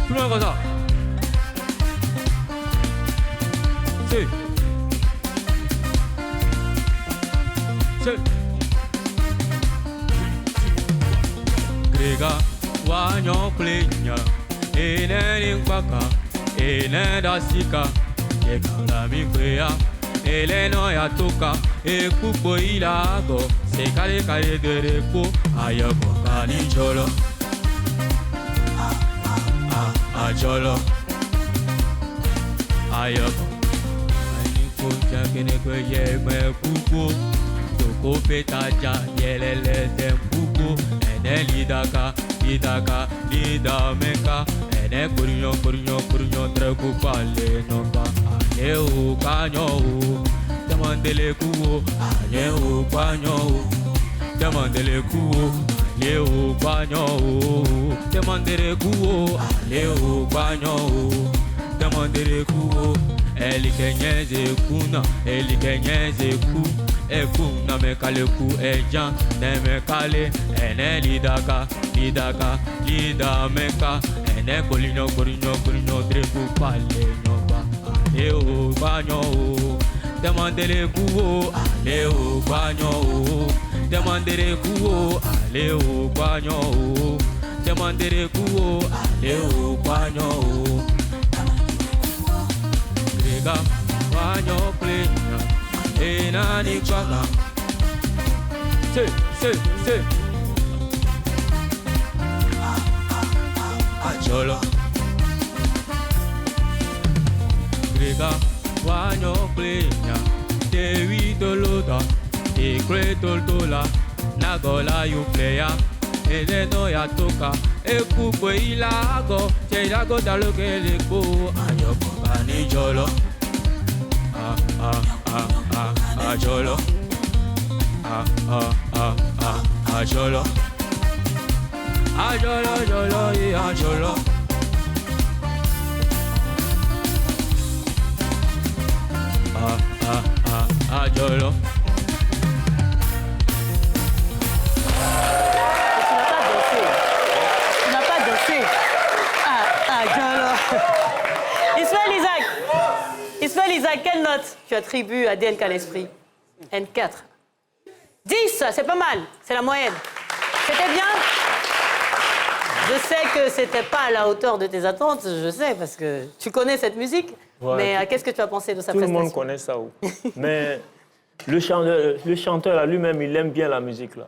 Tout le monde comme ça. C'est. Grega, wanyo plenya, ene nkwaka, ene dasika, yekala mikwea, eleno yatoka, ekupo ilago, sekale kale dereko, ayako kani jolo. Jolo ayoko aniko jakene ko yeme kuko toko petaja yelele tempuko ene lidaka lidameka ene kurinyo treku pale noka ane o kanyo demandele kuo ane o kanyo demandele kuo Leo Guanyo, demandere kuo, Leo Guanyo, demandere kuo, Eli kenyeze kuna, Eli kenyeze ku, Ekuna mekale ku ejan, Nemekale, Ene lidaka, lida meka, Ene kolinyo, treku pale noba, Leo Guanyo, demandere kuo, Leo Guanyo, demandere kuo, Leo Guanyo, demandere kuo, Leo Guanyo, Grega Guanyo plena, enani kwaka, se. Ajolo. Grega, wanyo plenya, tewi toloda, ikre toltola, nagola you playa, eleno ya toka, ekukwe ilago, chejago daloke leko, anyoko bani jolo. Ajolo. Ajolo. Ajolo, jolo, ajolo. Ajolo.
Tu n'as pas dansé. Ajolo. Ismaël Isaac, quelle note tu attribues à DNK l'esprit? N4. 10, c'est pas mal, c'est la moyenne. C'était bien? Je sais que c'était pas à la hauteur de tes attentes, je sais, parce que tu connais cette musique.
Ouais,
mais qu'est-ce que tu as pensé de sa
tout
prestation?
Tout le monde connaît ça. Mais le chanteur à lui-même, il aime bien la musique. Là.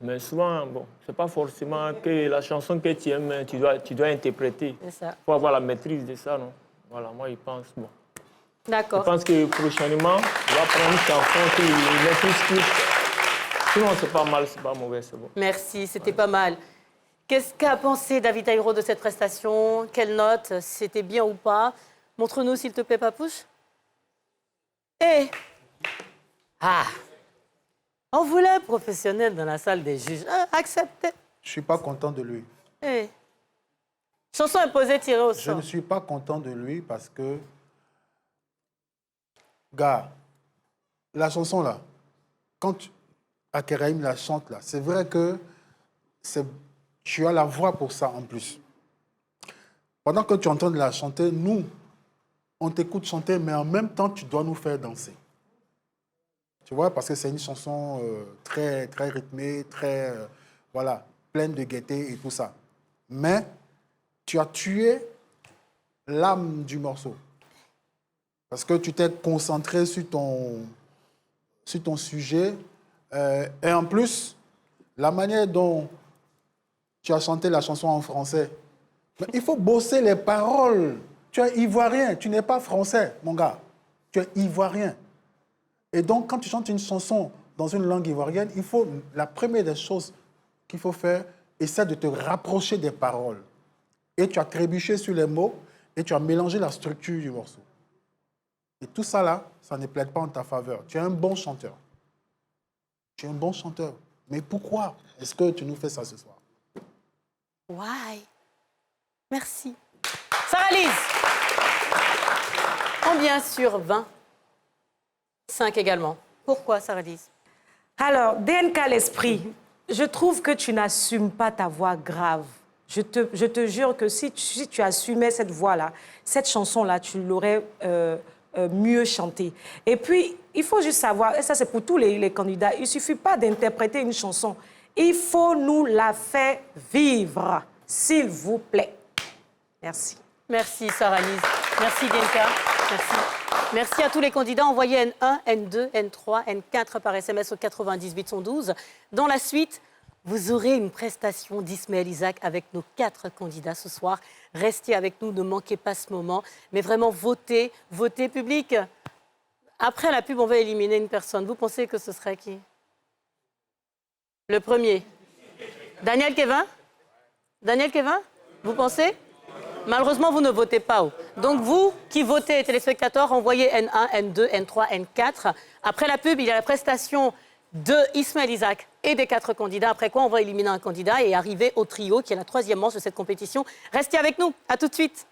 Mais souvent, bon, c'est pas forcément que la chanson que tu aimes, tu dois interpréter.
C'est ça.
Il faut avoir la maîtrise de ça, non? Voilà, moi, je pense, bon.
D'accord.
Je pense que prochainement, il va prendre une chanson qu'il maîtrise plus. Sinon, c'est pas mal, c'est pas mauvais, c'est bon.
Merci, c'était pas mal. Qu'est-ce qu'a pensé David Ayro de cette prestation? Quelle note? C'était bien ou pas? Montre-nous, s'il te plaît, Papouche. Et... on voulait professionnel dans la salle des juges. Acceptez.
Je ne suis pas content de lui.
Chanson imposée, tirée au sort.
Je ne suis pas content de lui parce que... Gars, la chanson là, quand Akeraïm la chante là, c'est vrai que tu as la voix pour ça en plus. Pendant que tu entends la chanter, nous, on t'écoute chanter, mais en même temps, tu dois nous faire danser. Tu vois, parce que c'est une chanson très, très rythmée, très, voilà, pleine de gaieté et tout ça. Mais tu as tué l'âme du morceau. Parce que tu t'es concentré sur ton sujet. Et en plus, la manière dont tu as chanté la chanson en français, il faut bosser les paroles. Tu es ivoirien, tu n'es pas français, mon gars. Tu es ivoirien. Et donc, quand tu chantes une chanson dans une langue ivoirienne, la première des choses qu'il faut faire, essaie de te rapprocher des paroles. Et tu as trébuché sur les mots et tu as mélangé la structure du morceau. Et tout ça là, ça ne plaide pas en ta faveur. Tu es un bon chanteur. Tu es un bon chanteur. Mais pourquoi est-ce que tu nous fais ça ce soir?
Why? Merci. Sarah-Lise, combien sur 20? 5 également. Pourquoi, Sarah-Lise?
Alors, DNK l'esprit, je trouve que tu n'assumes pas ta voix grave. Je te jure que si tu assumais cette voix-là, cette chanson-là, tu l'aurais mieux chantée. Et puis, il faut juste savoir, et ça c'est pour tous les candidats, il ne suffit pas d'interpréter une chanson. Il faut nous la faire vivre, s'il vous plaît. Merci.
Merci, Sarah-Lise. Merci, DNK. Merci. Merci à tous les candidats. Envoyez N1, N2, N3, N4 par SMS au 98 112. Dans la suite, vous aurez une prestation d'Ismaël Isaac avec nos 4 candidats ce soir. Restez avec nous, ne manquez pas ce moment. Mais vraiment, votez, votez public. Après la pub, on va éliminer une personne. Vous pensez que ce serait qui? Le premier. Daniel Kevin? Daniel Kevin? Vous pensez? Malheureusement, vous ne votez pas. Donc, vous qui votez, téléspectateurs, envoyez N1, N2, N3, N4. Après la pub, il y a la prestation de Ismaël Isaac et des 4 candidats. Après quoi, on va éliminer un candidat et arriver au trio, qui est la 3e manche de cette compétition. Restez avec nous. À tout de suite.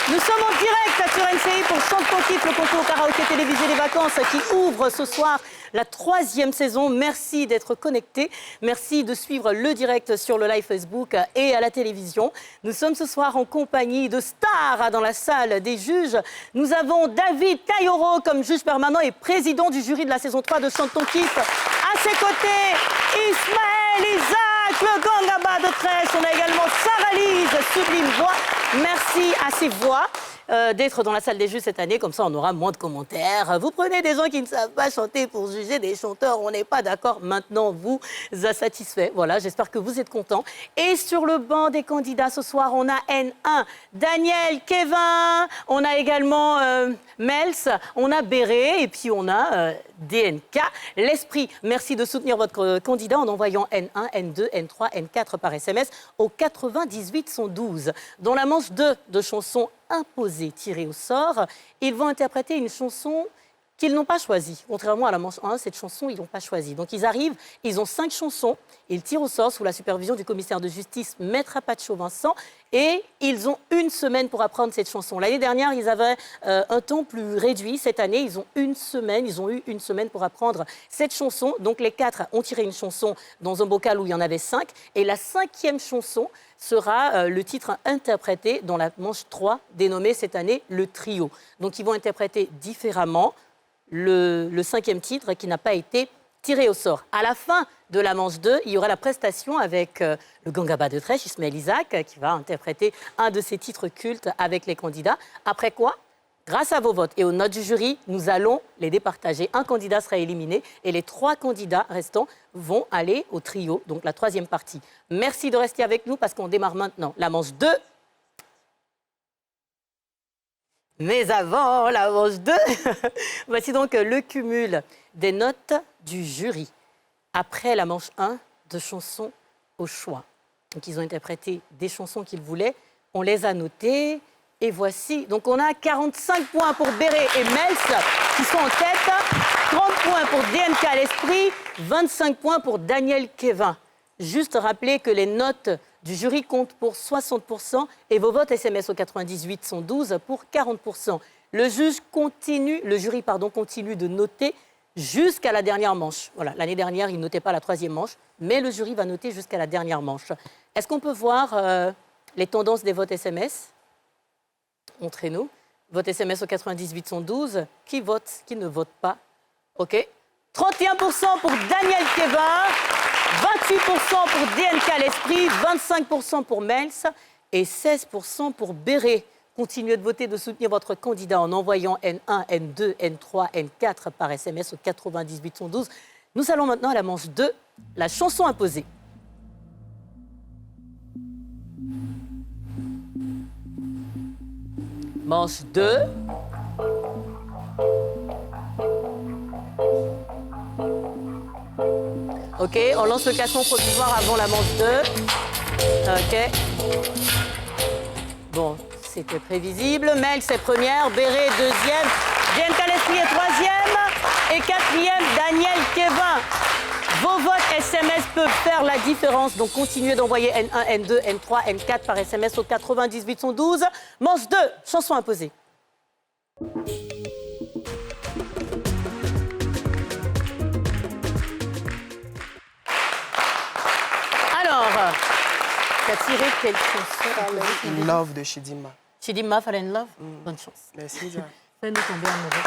Nous sommes en direct sur NCI pour Chante ton kiff, le concours karaoké télévisé des vacances qui ouvre ce soir la 3e saison. Merci d'être connectés. Merci de suivre le direct sur le live Facebook et à la télévision. Nous sommes ce soir en compagnie de stars dans la salle des juges. Nous avons David Ayro comme juge permanent et président du jury de la saison 3 de Chante ton kiff. À ses côtés, Ismaël Isaac, le gang à bas de trèche. On a également Sarah-Lise, sublime voix. Merci à ces voix. d'être dans la salle des jeux cette année, comme ça on aura moins de commentaires. Vous prenez des gens qui ne savent pas chanter pour juger des chanteurs, on n'est pas d'accord. Maintenant, vous a satisfait. Voilà, j'espère que vous êtes contents. Et sur le banc des candidats ce soir, on a N1, Daniel, Kevin, on a également Mels, on a Béré et puis on a DNK. L'Esprit, merci de soutenir votre candidat en envoyant N1, N2, N3, N4 par SMS au 98 112. Dans la manche 2 de chansons imposées tirées au sort, ils vont interpréter une chanson qu'ils n'ont pas choisie. Contrairement à la manche 1, cette chanson, ils n'ont pas choisie. Donc ils arrivent, ils ont 5 chansons, ils tirent au sort sous la supervision du commissaire de justice, Maître Apacho Vincent, et ils ont 1 semaine pour apprendre cette chanson. L'année dernière, ils avaient un temps plus réduit. Cette année, ils ont eu 1 semaine pour apprendre cette chanson. Donc les 4 ont tiré une chanson dans un bocal où il y en avait 5. Et la 5e chanson sera le titre interprété dans la manche 3, dénommée cette année le trio. Donc ils vont interpréter différemment le 5e titre qui n'a pas été tiré au sort. À la fin de la manche 2, il y aura la prestation avec le Gangaba de Trèche, Ismaël Isaac, qui va interpréter un de ses titres cultes avec les candidats. Après quoi, grâce à vos votes et aux notes du jury, nous allons les départager. Un candidat sera éliminé et les 3 candidats restants vont aller au trio, donc la 3e partie. Merci de rester avec nous parce qu'on démarre maintenant la manche 2. Mais avant la manche 2, voici donc le cumul des notes du jury. Après la manche 1 de chansons au choix. Donc ils ont interprété des chansons qu'ils voulaient, on les a notées et voici. Donc on a 45 points pour Béré et Mels qui sont en tête, 30 points pour DNK l'Esprit, 25 points pour Daniel Kevin. Juste rappeler que les notes du jury comptent pour 60% et vos votes SMS au 98 112 pour 40%. Le jury continue de noter jusqu'à la dernière manche. Voilà, l'année dernière, il ne notait pas la 3e manche, mais le jury va noter jusqu'à la dernière manche. Est-ce qu'on peut voir les tendances des votes SMS? Montrez-nous. Vote SMS au 98 112. Qui vote? Qui ne vote pas? OK. 31% pour Daniel Kevin, 28% pour DNK l'Esprit, 25% pour Mels et 16% pour Béré. Continuez de voter, de soutenir votre candidat en envoyant N1, N2, N3, N4 par SMS au 98 112. Nous allons maintenant à la manche 2, la chanson imposée. Manche 2. OK, on lance le classement provisoire avant la manche 2. OK. Bon, c'était prévisible. Mels est première, Béré deuxième, DNK l'Esprit est troisième et quatrième, Daniel Kevin. Vos votes SMS peuvent faire la différence, donc continuez d'envoyer N1, N2, N3, N4 par SMS au 98 112. Manche 2, chanson imposée. Alors, t'as tiré quelle chanson?
Love de Chidima.
Chidima, Fall in Love? Bonne chance.
Merci, Dia.
Fais-nous tomber amoureux.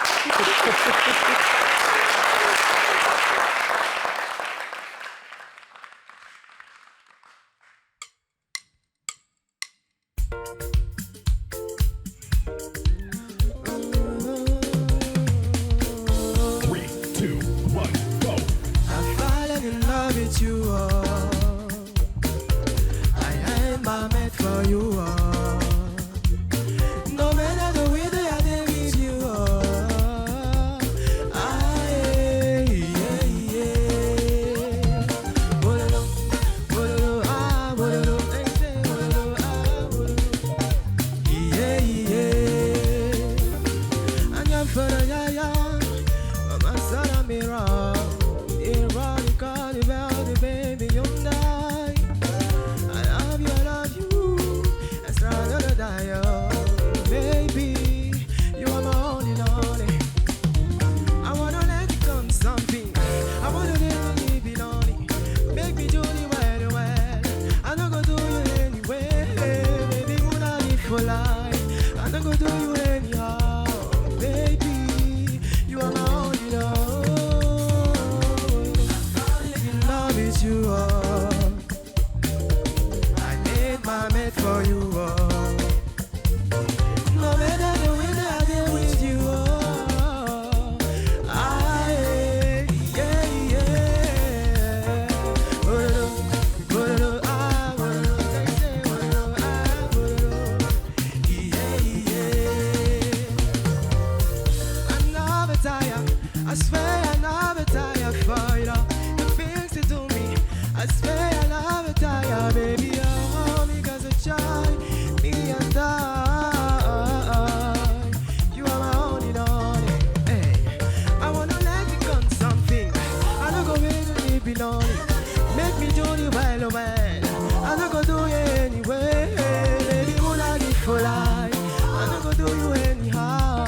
baby lonely. Make me do the well, oh well. I don't go do you anyway. Baby, when I get for life, I don't go do you anyhow.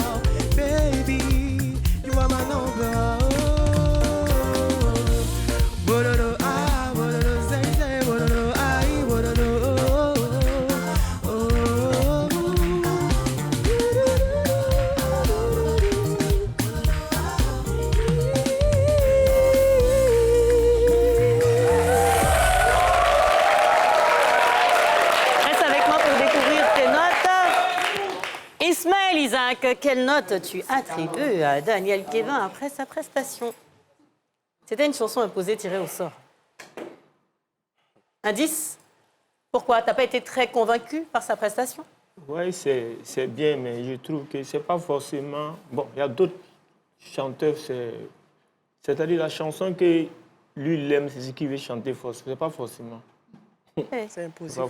Baby, you are my number. Bororo, ah, bororo, say, bororo, ah, bororo,
Reste avec moi pour découvrir tes notes. Ismaël Isaac, quelle note tu attribues à Daniel Kevin après sa prestation? C'était une chanson imposée tirée au sort. Un 10? Pourquoi? T'as pas été très convaincu par sa prestation?
Oui, c'est bien, mais je trouve que c'est pas forcément... Bon, il y a d'autres chanteurs, c'est-à-dire la chanson que lui, il aime, c'est ce qu'il veut chanter, c'est pas forcément.
C'est imposé.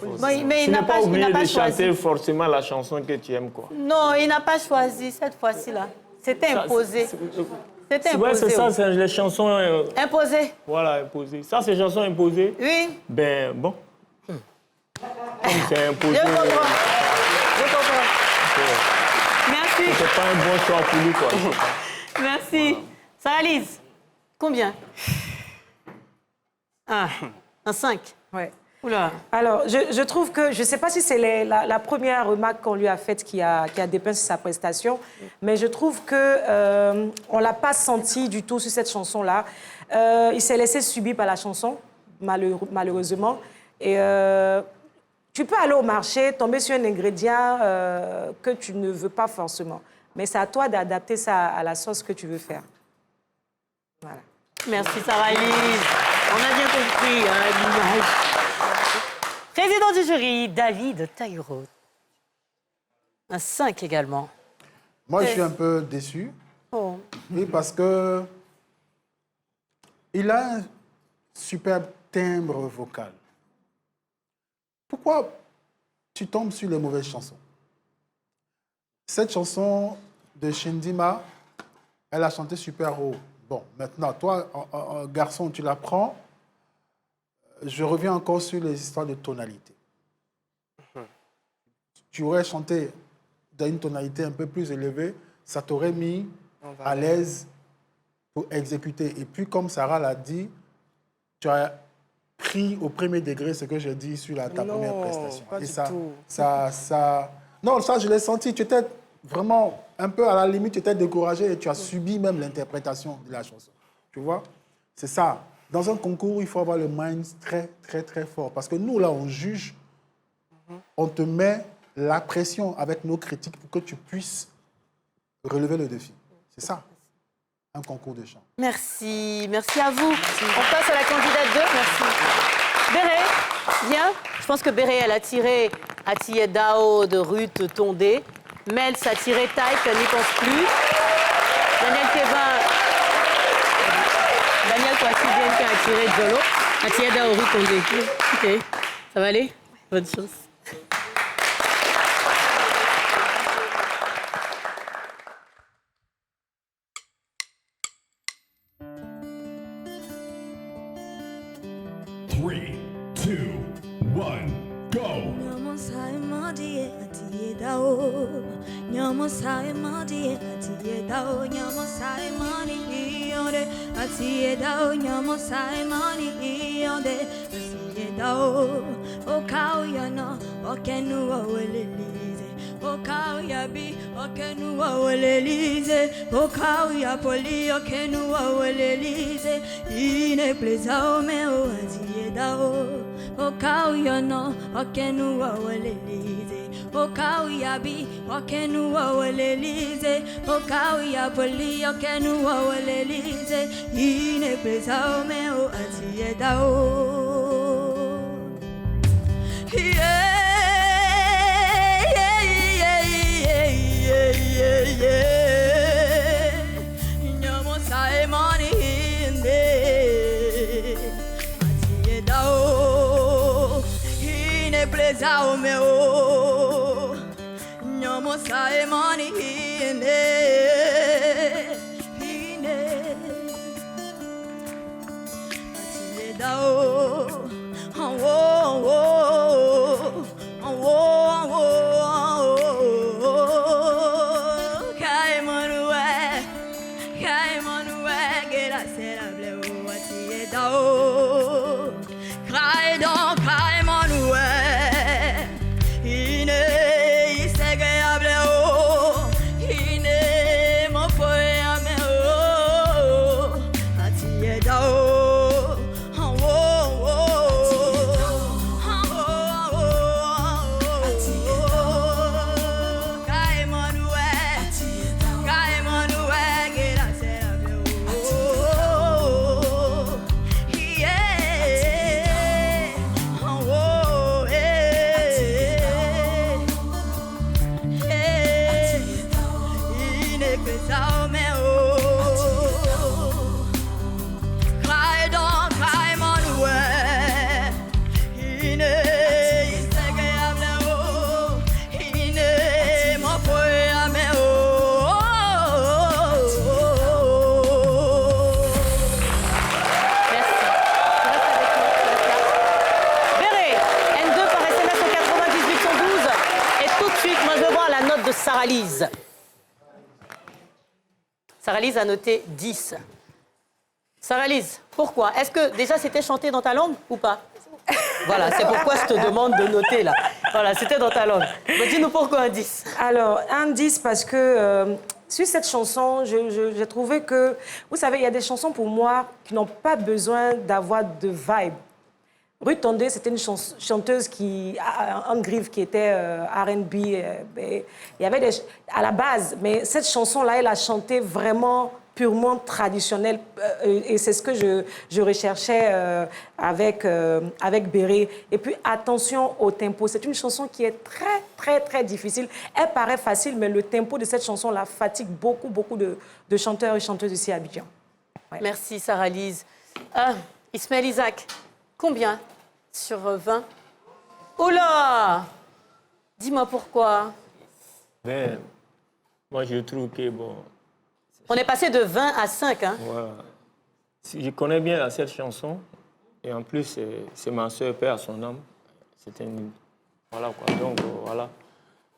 Mais il n'a pas,
obligé de
choisi.
chanter forcément la chanson que tu aimes, quoi.
Non, il n'a pas choisi cette fois-ci-là. C'était imposé. C'était imposé.
Ouais, c'est ça, c'est les chansons...
Imposé.
Voilà, imposées. Ça, c'est chansons imposées.
Oui.
Ben, bon. Comme c'est imposé...
Je comprends. Je comprends. Merci.
C'est pas un bon choix pour lui, quoi.
Merci. Ça, Alice, combien? Ah, un 5.
Ouais.
Oula.
Alors, je trouve que, je ne sais pas si c'est la première remarque qu'on lui a faite qui a dépeint sa prestation, mais je trouve qu'on ne l'a pas senti du tout sur cette chanson-là. Il s'est laissé subir par la chanson, malheureusement. Et tu peux aller au marché, tomber sur un ingrédient que tu ne veux pas forcément. Mais c'est à toi d'adapter ça à la sauce que tu veux faire. Voilà.
Merci, Sarah-Elise. On a bien compris, hein, l'image. Président du jury, David Taïro. Un 5 également.
Moi, je suis un peu déçu.
Oh.
Oui, parce que il a un superbe timbre vocal. Pourquoi tu tombes sur les mauvaises chansons? Cette chanson de Shindima, elle a chanté super haut. Bon, maintenant, toi, garçon, tu la prends. Je reviens encore sur les histoires de tonalité. Tu aurais chanté dans une tonalité un peu plus élevée, ça t'aurait mis à l'aise pour exécuter. Et puis, comme Sarah l'a dit, tu as pris au premier degré ce que j'ai dit sur ta première prestation.
Pas
Et
du
ça,
tout.
Non, ça, je l'ai senti. Tu étais vraiment un peu à la limite, tu étais découragé et tu as subi même l'interprétation de la chanson. Tu vois? C'est ça. Dans un concours, il faut avoir le mind très, très, très fort. Parce que nous, là, on juge, on te met la pression avec nos critiques pour que tu puisses relever le défi. C'est ça, un concours de chant.
Merci. Merci à vous. On passe à la candidate 2. Merci. Béré, viens. Je pense que Béré, elle a tiré Atiye Dao de Ruth Tondé. Mels a tiré Type, elle n'y pense plus. Daniel Kevin... Daniel Kwasi qui a tiré Jolo. Atiye Dao, Ruth Tondé. OK. Ça va aller? Bonne chance.
Three, two, one, go!
Nyamo sai madi atiye dao nyamo sai mani iode atiye dao nyamo sai mani iode atiye dao o kau yana o kenu o welelize o kau ya bi o kenu o welelize o kau ya poli o kenu o welelize ine plezao me o atiye dao o kau yana o kenu o welelize o kau ya bi o kenu o welelize o kau ya poli o kenu o welelize ine plezao me o atiye dao Nyamo sai mani hinde atiye dao ine plezao me o nyamo sai mani hinde dao, en haut, en haut, en haut, en haut, en haut. Kaimanoué, get a celebre, what he dao. Cry donc, Kaimanoué, il s'est agréable, il est mon poème, what he dao.
Sarah-Lise. Sarah-Lise a noté 10. Sarah-Lise, pourquoi? Est-ce que déjà c'était chanté dans ta langue ou pas? Voilà, c'est pourquoi je te demande de noter là. Voilà, c'était dans ta langue. Donc, dis-nous pourquoi un 10.
Alors, un 10 parce que sur cette chanson, j'ai trouvé que, vous savez, il y a des chansons pour moi qui n'ont pas besoin d'avoir de vibe. Ruth Tondé, c'était une chanteuse qui, en grive, qui était R&B. Il y avait à la base, mais cette chanson-là, elle a chanté vraiment purement traditionnelle. Et c'est ce que je recherchais avec Béré. Et puis, attention au tempo. C'est une chanson qui est très, très, très difficile. Elle paraît facile, mais le tempo de cette chanson-là fatigue beaucoup, beaucoup de chanteurs et chanteuses ici à Abidjan. Ouais.
Merci, Sarah-Lise. Ismaël Isaac, combien sur 20? Oh là! Dis-moi pourquoi.
Ben, moi, je trouve que, bon...
On est passé de 20 à 5, hein?
Voilà. Je connais bien cette chanson. Et en plus, c'est ma soeur, paix à son âme. C'était une... Voilà, quoi. Donc, voilà.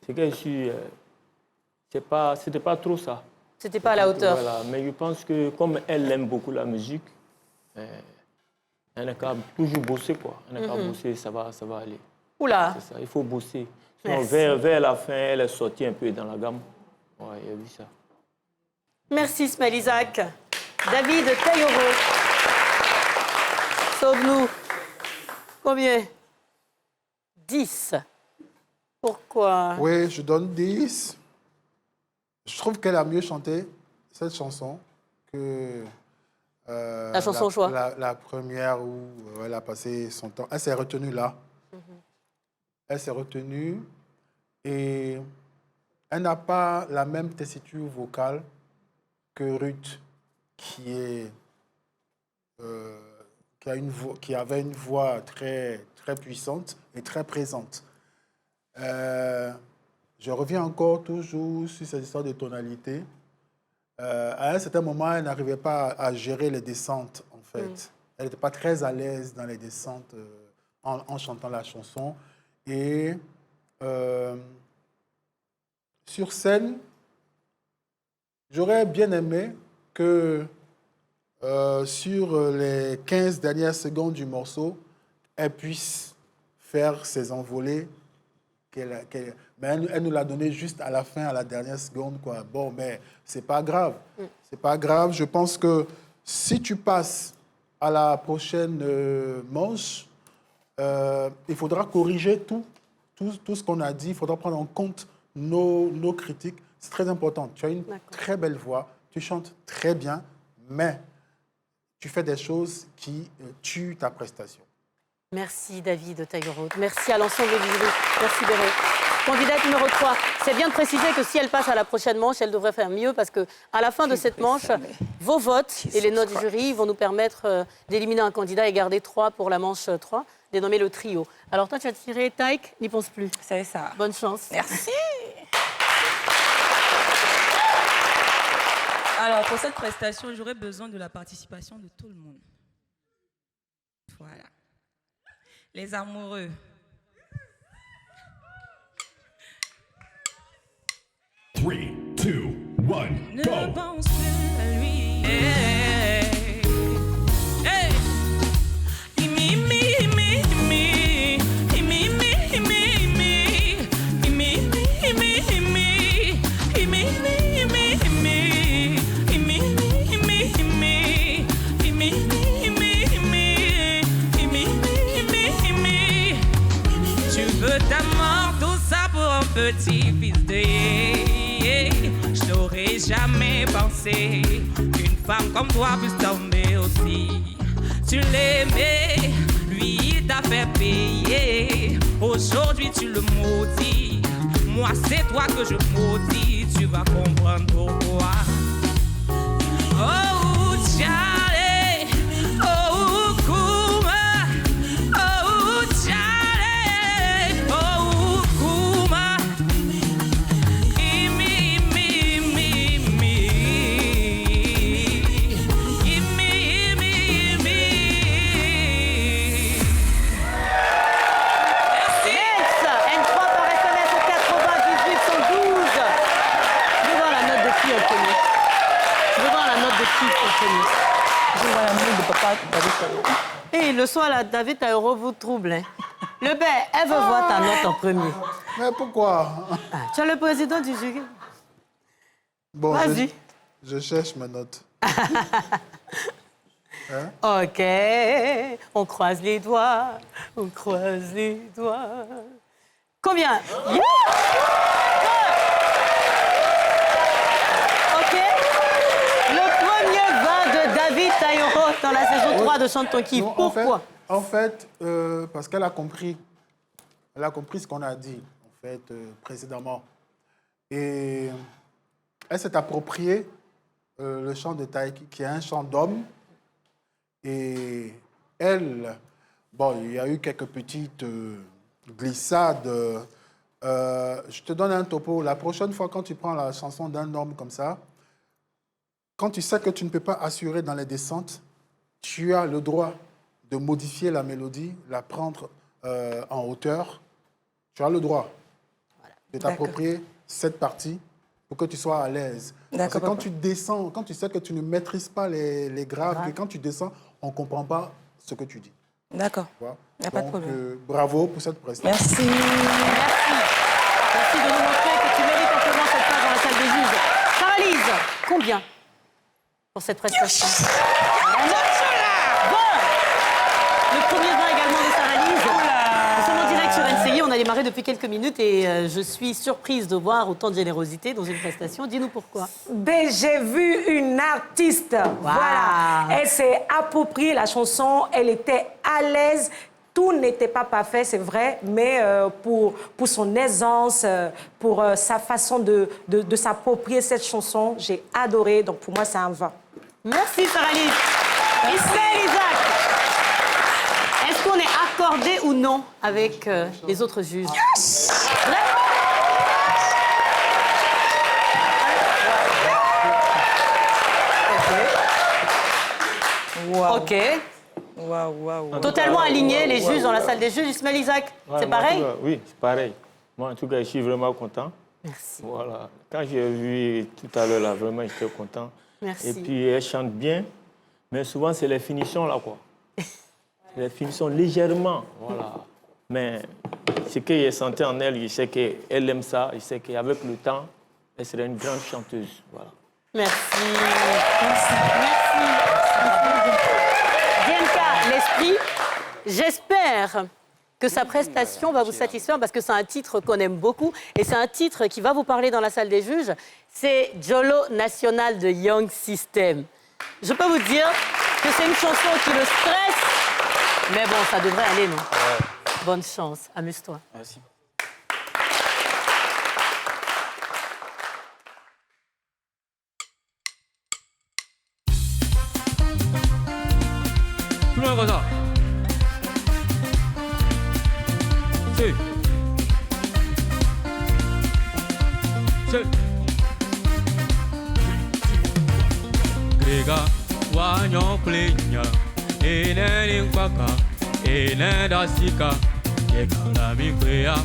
C'est que je suis... C'était pas trop ça.
C'était pas à la hauteur.
Voilà. Mais je pense que, comme elle aime beaucoup la musique... Elle n'a qu'à toujours bosser, quoi. Elle n'a qu'à bosser, ça va aller.
Oula!
C'est ça, il faut bosser. Sinon, vers la fin, elle est sortie un peu dans la gamme. Ouais, il y a vu ça.
Merci, Ismaël Isaac. David Tailloro. Sauve-nous. Combien? 10. Pourquoi?
Oui, je donne 10. Je trouve qu'elle a mieux chanté cette chanson que...
la chanson au choix.
La première où elle a passé son temps. Elle s'est retenue là. Elle s'est retenue et elle n'a pas la même tessiture vocale que Ruth, qui avait une voix très, très puissante et très présente. Je reviens encore toujours sur cette histoire de tonalité. À un certain moment, elle n'arrivait pas à gérer les descentes, en fait. Elle n'était pas très à l'aise dans les descentes en chantant la chanson. Et sur scène, j'aurais bien aimé que sur les 15 dernières secondes du morceau, elle puisse faire ses envolées. Mais elle nous l'a donné juste à la fin, à la dernière seconde, quoi. Bon, mais c'est pas grave. C'est pas grave. Je pense que si tu passes à la prochaine manche, il faudra corriger tout ce qu'on a dit. Il faudra prendre en compte nos critiques. C'est très important. Tu as une très belle voix, tu chantes très bien, mais tu fais des choses qui tuent ta prestation.
Merci David Tailloro. Merci à l'ensemble du jury. Merci Béré. Candidate numéro 3, c'est bien de préciser que si elle passe à la prochaine manche, elle devrait faire mieux parce qu'à la fin de cette manche, vos votes et les notes du jury vont nous permettre d'éliminer un candidat et garder 3 pour la manche 3, dénommé le trio. Alors toi, tu as tiré Taïk, n'y pense plus.
C'est ça.
Bonne chance.
Merci.
Alors, pour cette prestation, j'aurais besoin de la participation de tout le monde. Voilà. Les amoureux.
Three, two, one,
Ne
go.
pense plus à lui. Hey. Hey. Imi, imi, imi, imi. Imi, imi, imi, imi. Imi, imi, imi, imi. Imi, imi, imi, imi. Imi, imi, imi, imi. Imi, imi, imi, imi. Imi, imi, imi, imi. Tu veux ta mort, tout ça pour un petit fils de yé. Je n'aurais jamais pensé qu'une femme comme toi puisse tomber aussi. Tu l'aimais, lui il t'a fait payer. Aujourd'hui tu le maudis. Moi c'est toi que je maudis. Tu vas comprendre pourquoi. Oh Charlie, oh Kuma, oh Charlie, oh Kuma.
Et le soir, là, David Taïro vous trouble. Hein. Le père, elle veut voir ta note en premier.
Mais pourquoi?
Tu es le président du jury.
Bon,
vas-y.
Je cherche ma note. Hein?
OK. On croise les doigts. On croise les doigts. Combien? Yeah! OK. Le premier vin de David Taïro dans la saison 3 de Chante ton kiff. Pourquoi?
En fait, parce qu'elle a compris. Elle a compris ce qu'on a dit, en fait, précédemment. Et elle s'est appropriée le chant de Taïki, qui est un chant d'homme. Et elle, bon, il y a eu quelques petites glissades. Je te donne un topo. La prochaine fois, quand tu prends la chanson d'un homme comme ça, quand tu sais que tu ne peux pas assurer dans les descentes, tu as le droit de modifier la mélodie, la prendre en hauteur. Tu as le droit de t'approprier cette partie pour que tu sois à l'aise. Parce que quand tu descends, quand tu sais que tu ne maîtrises pas les graves, et quand tu descends, on ne comprend pas ce que tu dis.
D'accord.
Il
n'y a pas de problème.
Bravo pour cette prestation.
Merci.
Merci de nous montrer que tu mérites amplement cette place dans la salle des juges. Sarah-Lise, combien pour cette prestation? Le premier vin également de Sarah-Lise. Nous sommes en direct sur NCI, on a démarré depuis quelques minutes et je suis surprise de voir autant de générosité dans une prestation. Dis-nous pourquoi.
Ben, j'ai vu une artiste. Voilà. Elle s'est appropriée la chanson, elle était à l'aise. Tout n'était pas parfait, c'est vrai, mais pour son aisance, pour sa façon de s'approprier cette chanson, j'ai adoré. Donc pour moi, c'est un 20.
Merci Sarah-Lise. Ismaël Isaac, est-ce qu'on est accordé ou non avec les autres juges?
Wow.
OK.
Waouh.
Totalement alignés, les juges dans la salle des juges. Ismaël Isaac, c'est pareil?
Oui, c'est pareil. Moi, en tout cas, je suis vraiment content.
Merci.
Voilà. Quand j'ai vu tout à l'heure, là, vraiment, j'étais content.
Merci.
Et puis, elle chante bien, mais souvent, c'est les finitions, là, quoi. Les finitions légèrement, voilà. Mais ce que j'ai senti en elle, je sais qu'elle aime ça. Je sais qu'avec le temps, elle serait une grande chanteuse. Voilà.
Merci. Bianca, l'esprit, j'espère que sa prestation va vous satisfaire parce que c'est un titre qu'on aime beaucoup et c'est un titre qui va vous parler dans la salle des juges. C'est Jolo National de Young System. Je peux vous dire que c'est une chanson qui le stresse, mais bon, ça devrait aller, non? Bonne chance, amuse-toi.
Merci.
Tout le monde comme ça. Grega, wanyo plenya, eneni kwaka, enenda sika ekala mikwea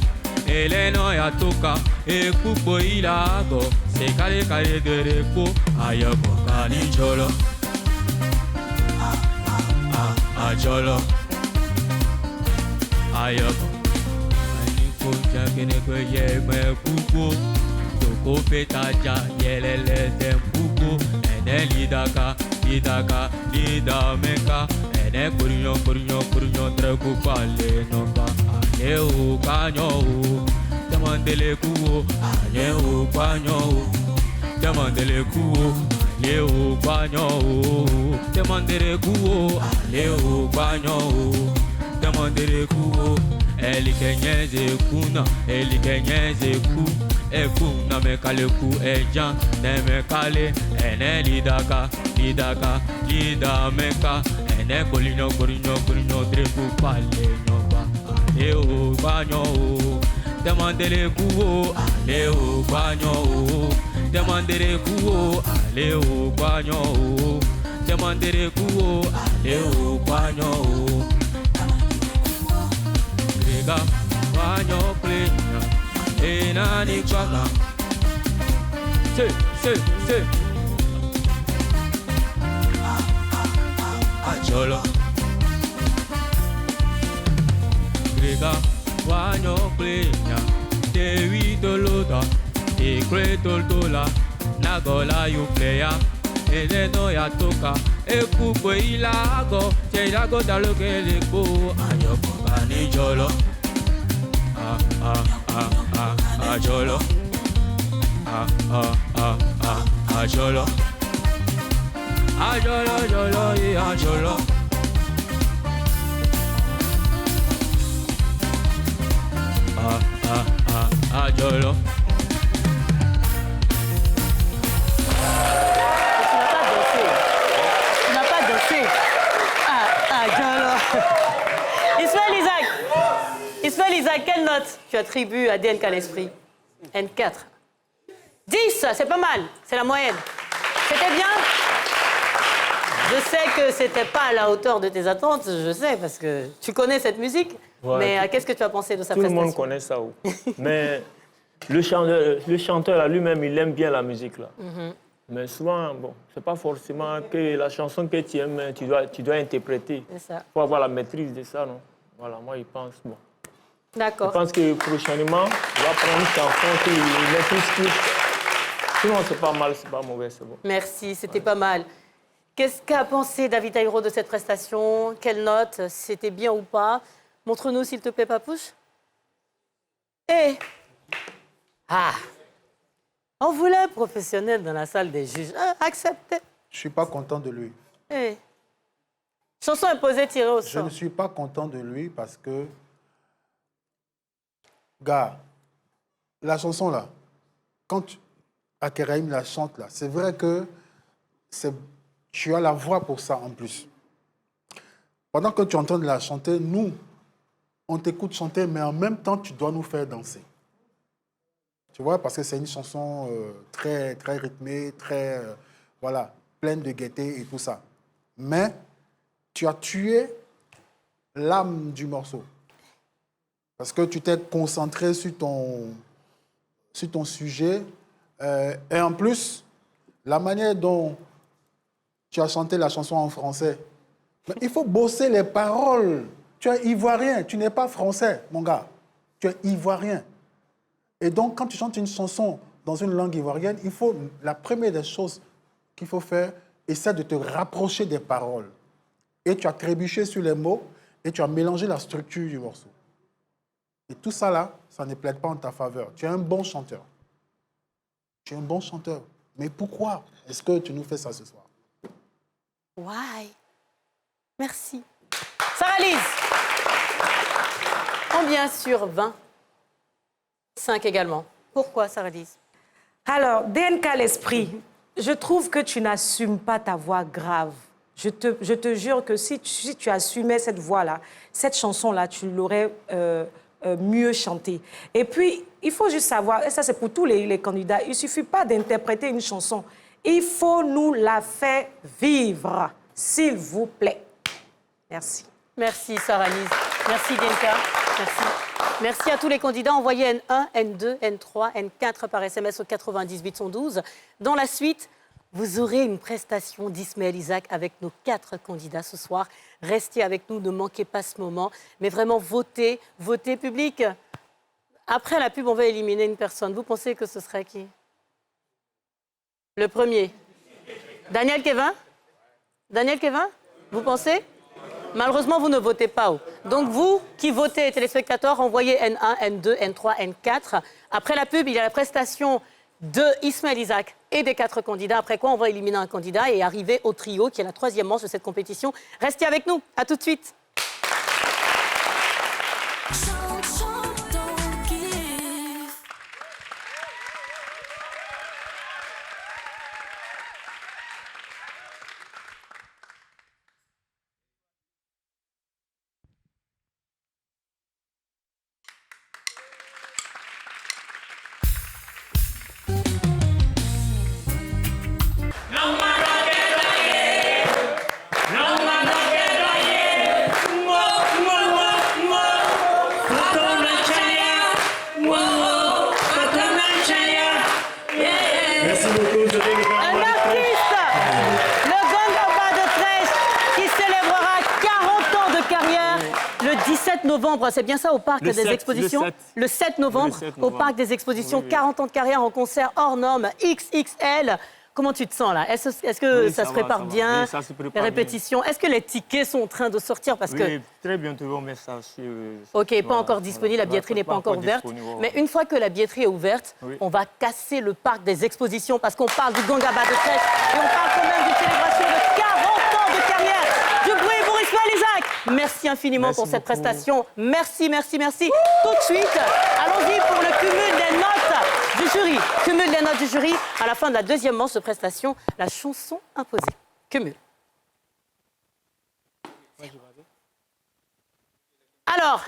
eleno ya toka ekukpo ilago sekale kale gerekpo ayoko kanijolo ajolo ayoko aniko jakene kwe yeme kukpo toko petaja yelele tempuko ene lidaka lidameka ene kurinyo treku pale nomba ale o kanyo o demandele kuo ale o kanyo o demandele kuo ale o kanyo o demandele kuo ale o kanyo o demandele kuo elikenyeze kuna elikenyeze ku ekuna mekaleku ejan nemekale ene lidaka lidameka ene kolinyo treku pale nomba ale o kanyo o demandele kuo ale o kanyo o demandele kuo ale o kanyo o demandele kuo ale o kanyo o grega kanyo plenya enani kwaka se ajolo grega wanyo plenya dewi doloda ekre doldola nagola you playa eleno ya toka ekukwe ilago cheirago dalokeleko ayoko kanijolo ajolo ajolo ajolo ajolo.
Tu n'as pas dansé. Ajolo. Ismaël Isaac, quelle note tu attribues à DNK l'esprit? N4. 10, c'est pas mal, c'est la moyenne. C'était bien? Je sais que c'était pas à la hauteur de tes attentes, je sais, parce que tu connais cette musique. Ouais, mais qu'est-ce que tu as pensé de sa prestation?
Tout le monde connaît ça. Mais le chanteur là, lui-même, il aime bien la musique. Là. Mais souvent, bon, c'est pas forcément que la chanson que tu aimes, tu dois interpréter. Il faut avoir la maîtrise de ça, non? Voilà, moi, je pense, bon.
D'accord.
Je pense que prochainement, il va prendre une chanson qu'il maîtrise plus. Sinon, c'est pas mal, c'est pas mauvais, c'est bon.
Merci, c'était pas mal. Qu'est-ce qu'a pensé David Ayro de cette prestation? Quelle note? C'était bien ou pas? Montre-nous, s'il te plaît, Papouche. Eh! Ah! On voulait un professionnel dans la salle des juges. Acceptez.
Je ne suis pas content de lui.
Eh! Chanson imposée, tirée au sort.
Je ne suis pas content de lui parce que... Gars, la chanson là, quand Akeraïm la chante là, c'est vrai que tu as la voix pour ça en plus. Pendant que tu es en train de la chanter, nous, on t'écoute chanter, mais en même temps, tu dois nous faire danser. Tu vois, parce que c'est une chanson très, très rythmée, très, voilà, pleine de gaieté et tout ça. Mais tu as tué l'âme du morceau. Parce que tu t'es concentré sur ton sujet. Et en plus, la manière dont tu as chanté la chanson en français, il faut bosser les paroles. Tu es ivoirien, tu n'es pas français, mon gars. Tu es ivoirien. Et donc, quand tu chantes une chanson dans une langue ivoirienne, la première des choses qu'il faut faire, essaie de te rapprocher des paroles. Et tu as trébuché sur les mots et tu as mélangé la structure du morceau. Et tout ça là, ça ne plaide pas en ta faveur. Tu es un bon chanteur. Tu es un bon chanteur. Mais pourquoi est-ce que tu nous fais ça ce soir?
Why? Merci. Sarah-Lise, combien sur 20? 5 également. Pourquoi, Sarah-Lise?
Alors, DNK l'esprit, je trouve que tu n'assumes pas ta voix grave. Je te jure que si tu assumais cette voix-là, cette chanson-là, tu l'aurais mieux chantée. Et puis, il faut juste savoir, et ça c'est pour tous les candidats, il ne suffit pas d'interpréter une chanson. Il faut nous la faire vivre, s'il vous plaît. Merci.
Merci Sarah-Lise. Merci Dienka. Merci. Merci à tous les candidats. Envoyez N1, N2, N3, N4 par SMS au 98 112. Dans la suite, vous aurez une prestation d'Ismaël Isaac avec nos 4 candidats ce soir. Restez avec nous, ne manquez pas ce moment. Mais vraiment, votez, votez public. Après la pub, on va éliminer une personne. Vous pensez que ce serait qui? Le premier. Daniel Kevin? Daniel Kevin? Vous pensez? Malheureusement, vous ne votez pas. Donc vous qui votez, téléspectateurs, envoyez N1, N2, N3, N4. Après la pub, il y a la prestation de Ismaël Isaac et des 4 candidats. Après quoi, on va éliminer un candidat et arriver au trio, qui est la 3e manche de cette compétition. Restez avec nous. À tout de suite.
Chante, chante ton kiff.
Merci beaucoup, je vais
Un artiste, le Gongaba de Trèche, qui célébrera 40 ans de carrière le 17 novembre. C'est bien ça, au Parc
Le
des
7,
Expositions?
le
7 novembre,
Le 7
au
novembre.
Parc des Expositions.
Oui, oui.
40 ans de carrière en concert hors norme, XXL. Comment tu te sens là? Est-ce que
Oui,
ça se prépare
va.
bien?
Oui, ça se prépare
Les répétitions. Est-ce que les tickets sont en train de sortir? Parce que
Oui, très bientôt, on met ça sur...
Ok, pas
voilà,
encore disponible,
voilà.
la billetterie n'est pas encore ouverte.
disponible,
Mais une fois que la billetterie est ouverte,
Oui.
on va casser le parc des expositions parce qu'on parle du Gongaba de Trèche et on parle quand même d'une célébration de 40 ans de carrière. Du bruit pour Ismaël Isaac. Merci infiniment
Merci
pour cette
beaucoup.
prestation. Merci, merci, merci. Tout de suite, allons-y pour le cumul des notes du jury. Cumul des notes du jury. À la fin de la 2e manche de prestation, la chanson imposée. Cumul. Alors,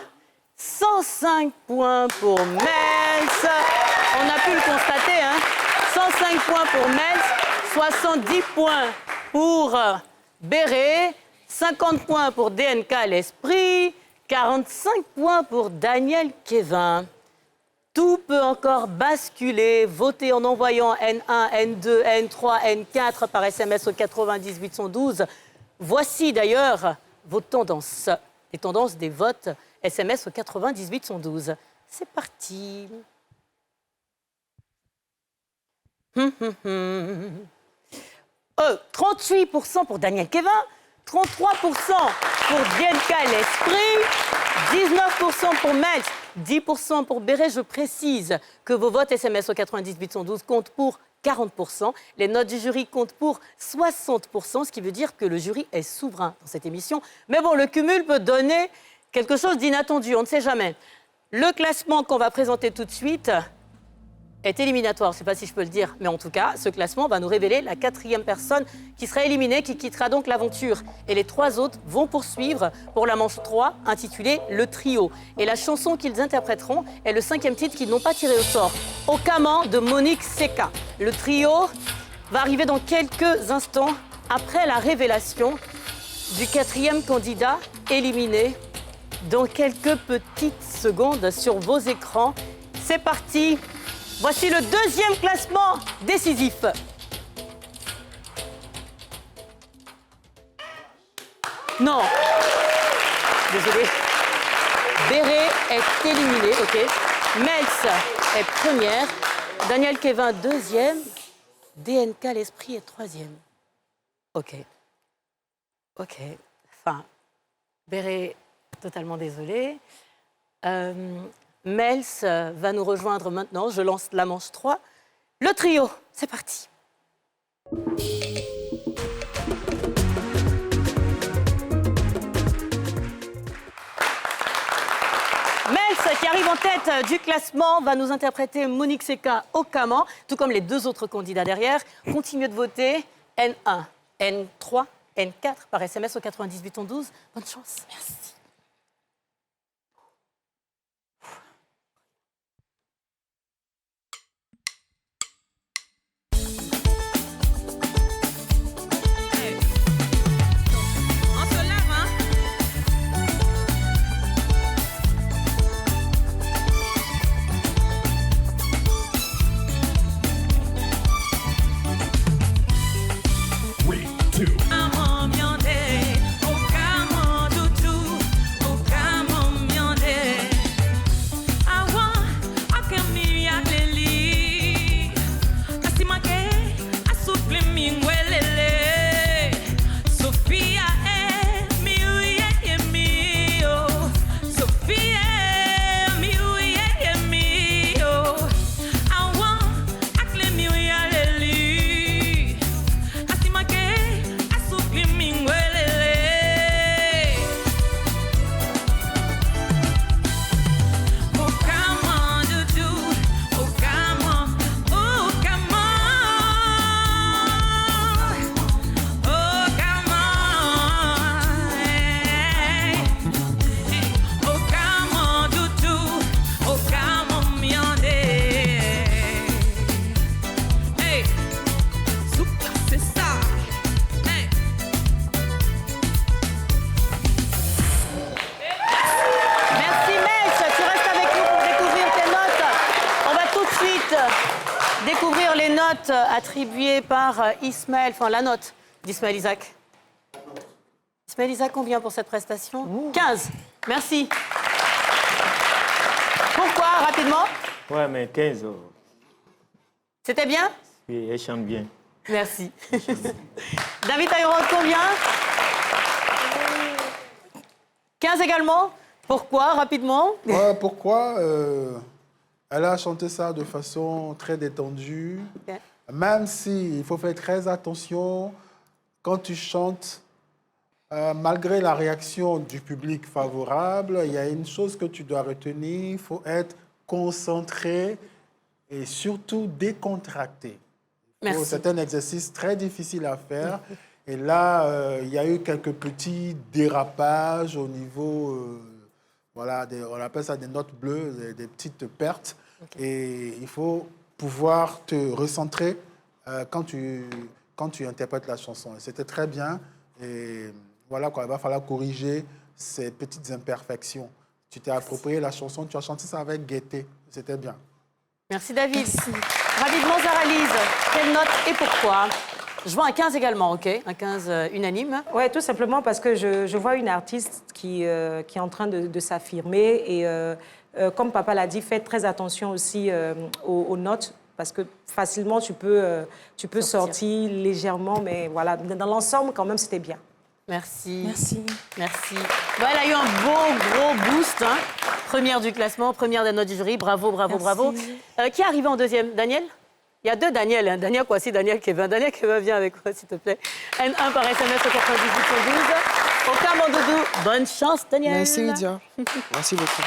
105 points pour Mels. On a pu le constater, hein. 105 points pour Mels, 70 points pour Béré, 50 points pour DNK l'Esprit, 45 points pour Daniel Kevin. Tout peut encore basculer. Votez en envoyant N1, N2, N3, N4 par SMS au 98 112. Voici d'ailleurs vos tendances, les tendances des votes SMS au 98 112. C'est parti. 38% pour Daniel Kevin, 33% pour DNK l'Esprit, 19% pour Mels, 10% pour Béré. Je précise que vos votes SMS au 98 112 comptent pour 40%. Les notes du jury comptent pour 60%, ce qui veut dire que le jury est souverain dans cette émission. Mais bon, le cumul peut donner quelque chose d'inattendu, on ne sait jamais. Le classement qu'on va présenter tout de suite est éliminatoire, je ne sais pas si je peux le dire, mais en tout cas, ce classement va nous révéler la 4e personne qui sera éliminée, qui quittera donc l'aventure. Et les 3 autres vont poursuivre pour la manche 3, intitulée « Le Trio ». Et la chanson qu'ils interpréteront est le 5e titre qu'ils n'ont pas tiré au sort, « Okaman » de Monique Seka. Le trio va arriver dans quelques instants après la révélation du 4e candidat éliminé dans quelques petites secondes sur vos écrans. C'est parti. Voici le 2e classement décisif. Non. Désolé. Béré est éliminé, ok. Mels est première. Daniel Kevin, 2e. DNK l'Esprit est 3e. Ok. Ok. Enfin, Béré, totalement désolé. Mels va nous rejoindre maintenant. Je lance la manche 3. Le trio, c'est parti. Mels, qui arrive en tête du classement, va nous interpréter Monique Seka Okaman, tout comme les 2 autres candidats derrière. Continuez de voter. N1, N3, N4 par SMS au 98 112. Bonne chance. Merci.
On se lève, hein?
note attribuée par Ismaël, enfin la note d'Ismaël Isaac. Ismaël Isaac, combien pour cette prestation? 15. Merci. Pourquoi, rapidement?
Ouais, mais 15.
C'était bien?
Oui, elle chante bien.
Merci. David Taïro, combien? 15 également. Pourquoi, rapidement?
Ouais, pourquoi elle a chanté ça de façon très détendue.
Okay.
Même si il faut faire très attention quand tu chantes, malgré la réaction du public favorable, il y a une chose que tu dois retenir, il faut être concentré et surtout décontracté.
Merci.
C'est un exercice très difficile à faire. Et là, il y a eu quelques petits dérapages au niveau, voilà, on appelle ça des notes bleues, des petites pertes. Okay. Et il faut pouvoir te recentrer quand tu interprètes la chanson. Et c'était très bien. Et voilà, quoi, il va falloir corriger ces petites imperfections. Tu t'es approprié la chanson, tu as chanté ça avec gaieté. C'était bien.
Merci David. Merci. Rapidement, Zara-Lise, quelle note et pourquoi? Je vois un 15 également, OK? Un 15 unanime.
Oui, tout simplement parce que je vois une artiste qui est en train de s'affirmer. Et comme papa l'a dit, faites très attention aussi aux notes. Parce que facilement, tu peux sortir légèrement. Mais voilà, dans l'ensemble, quand même, c'était bien.
Merci.
Merci.
Merci. Bon, elle a eu un beau, gros boost. Hein. Première du classement, première des notes du jury. Bravo, bravo,
Merci.
bravo. Qui est arrivé en deuxième? Daniel? Il y a deux Daniel. Hein. Daniel Kwasi, Daniel Kevin. Daniel Kevin, viens avec moi, s'il te plaît. N1 par SMS au 98 112. Aucun Mandoudou. Bonne chance, Daniel.
Merci, Lydia. Merci beaucoup.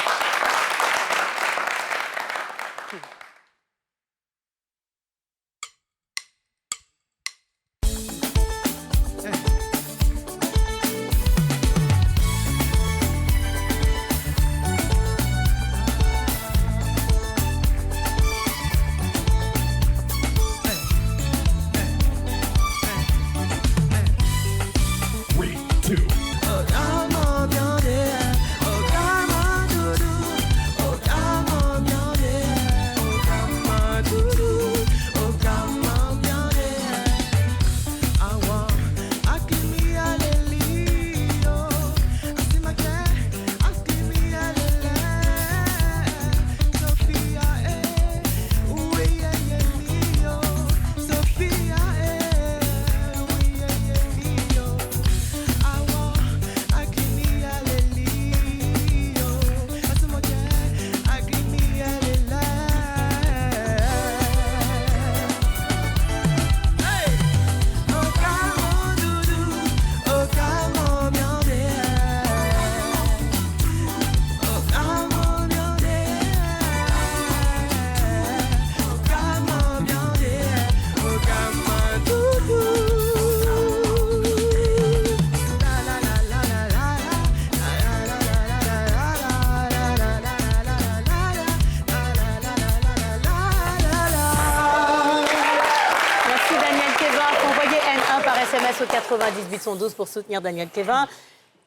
SMS au 98 112 pour soutenir Daniel Kevin.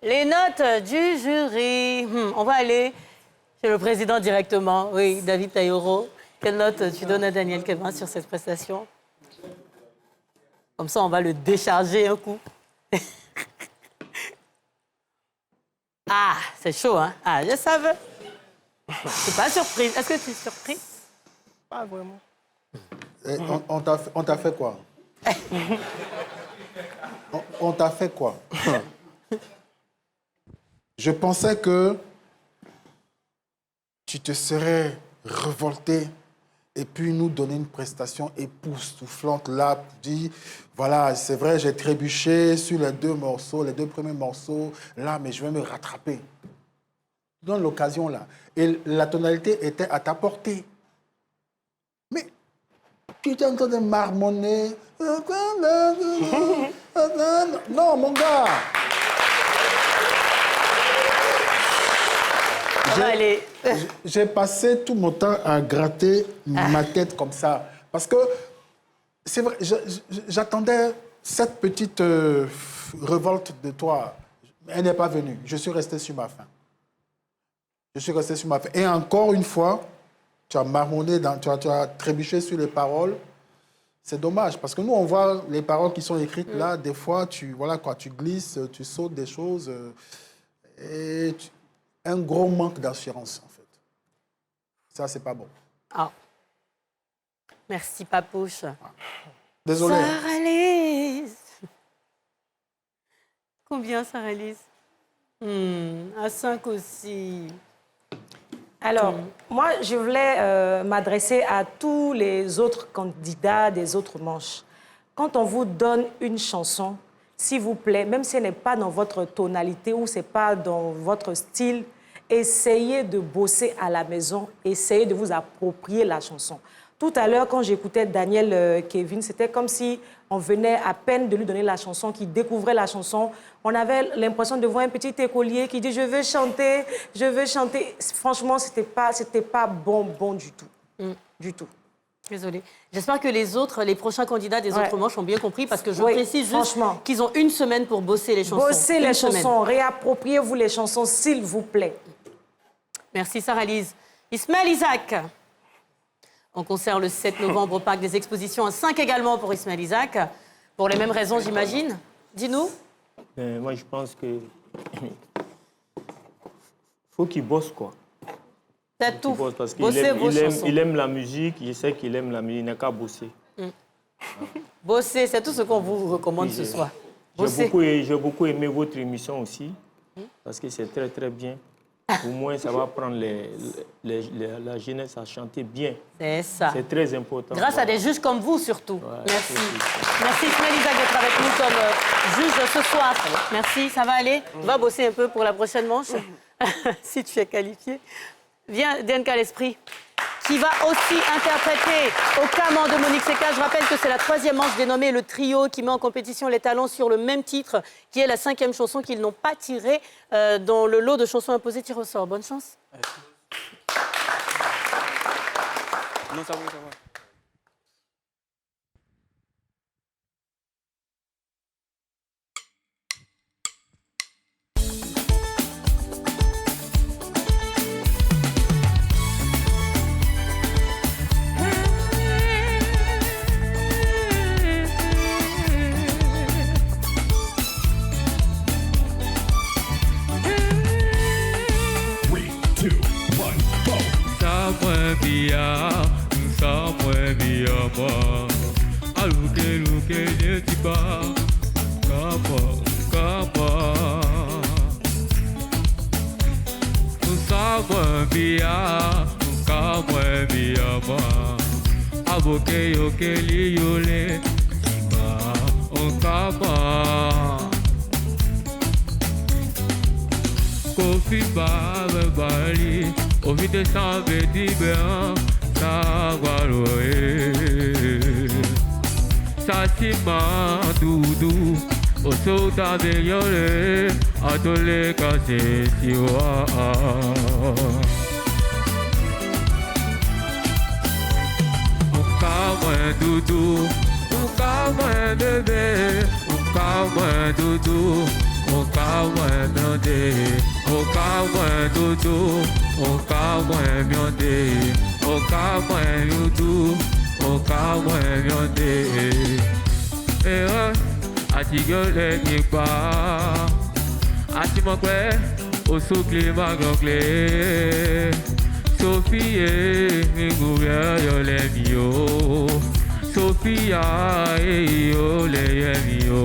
Les notes du jury. On va aller chez le président directement. Oui, David Taïro. Quelle note tu donnes à Daniel Kevin sur cette prestation? Comme ça, on va le décharger un coup. Ah, c'est chaud, hein? Ah, je savais. Je suis pas surprise. Est-ce que tu es surprise?
Pas vraiment.
On t'a fait quoi? On t'a fait quoi? Je pensais que tu te serais révolté et puis nous donner une prestation époustouflante là, pour dire, voilà, c'est vrai, j'ai trébuché sur les deux morceaux, les deux premiers morceaux, là, mais je vais me rattraper. Dans l'occasion là. Et la tonalité était à ta portée. Mais tu étais en train de marmonner. Non, mon gars. J'ai passé tout mon temps à gratter ma tête comme ça. Parce que, c'est vrai, j'attendais cette petite révolte de toi. Elle n'est pas venue. Je suis resté sur ma faim. Je suis resté sur ma faim. Et encore une fois, tu as marmonné, tu as trébuché sur les paroles. C'est dommage, parce que nous, on voit les paroles qui sont écrites là, des fois, tu glisses, tu sautes des choses, un gros manque d'assurance, en fait. Ça, c'est pas bon.
Ah. Merci, Papouche.
Désolé.
Sarah-Lise. Combien, Sarah-Lise? À 5 aussi.
Alors, moi, je voulais m'adresser à tous les autres candidats des autres manches. Quand on vous donne une chanson, s'il vous plaît, même si elle n'est pas dans votre tonalité ou ce n'est pas dans votre style, essayez de bosser à la maison, essayez de vous approprier la chanson. Tout à l'heure, quand j'écoutais Daniel Kevin, c'était comme si on venait à peine de lui donner la chanson, qu'il découvrait la chanson. On avait l'impression de voir un petit écolier qui dit « je veux chanter, je veux chanter ». Franchement, c'était pas bon du tout. Du tout.
Désolée. J'espère que les prochains candidats des autres manches ont bien compris, parce que je précise juste qu'ils ont 1 semaine pour bosser les chansons.
Bossez les chansons, réappropriez-vous les chansons, s'il vous plaît.
Merci, Sarah-Lise. Ismaël Isaac. En concert le 7 novembre au Parc des Expositions, à 5 également pour Ismaël Isaac. Pour les mêmes raisons, j'imagine. Dis-nous.
Moi, je pense que faut qu'il bosse, quoi.
C'est tout.
Parce qu'il il aime la musique, je sais qu'il aime la musique, il n'a qu'à bosser.
Bosser, c'est tout ce qu'on vous recommande ce soir.
J'ai beaucoup aimé votre émission aussi, parce que c'est très, très bien. Au moins, ça va prendre la jeunesse à chanter bien.
C'est ça.
C'est très important.
Grâce à des juges comme vous, surtout. Ouais, merci. Merci, Ismaël Isaac, d'être avec nous comme juge ce soir. Merci, ça va aller. On va bosser un peu pour la prochaine manche, si tu es qualifié. Viens, Denka l'Esprit, qui va aussi interpréter Au Caman de Monique Seca. Je rappelle que c'est la 3e manche dénommée le trio qui met en compétition les talents sur le même titre, qui est la 5e chanson qu'ils n'ont pas tirée dans le lot de chansons imposées tir au sort. Bonne chance.
Non, ça va, ça va.
Kofi Baba Bali, Ovite Sanve Dibéan, Saguaroe, Sassima Doudou, Osota Beyole, Adole Kase Siwa. Ukamwe Doudou, Ukamwe Bébé, Ukamwe Doudou. Ukamwe Mionde, Ukamwe Doudou, Ukamwe Mionde, Ukamwe Yudu, Ukamwe Mionde. Atigole Nipa, Atimokwe, Osukli Magongle, Sophie, Mingouya Yolemio, Sophia, Yolemio.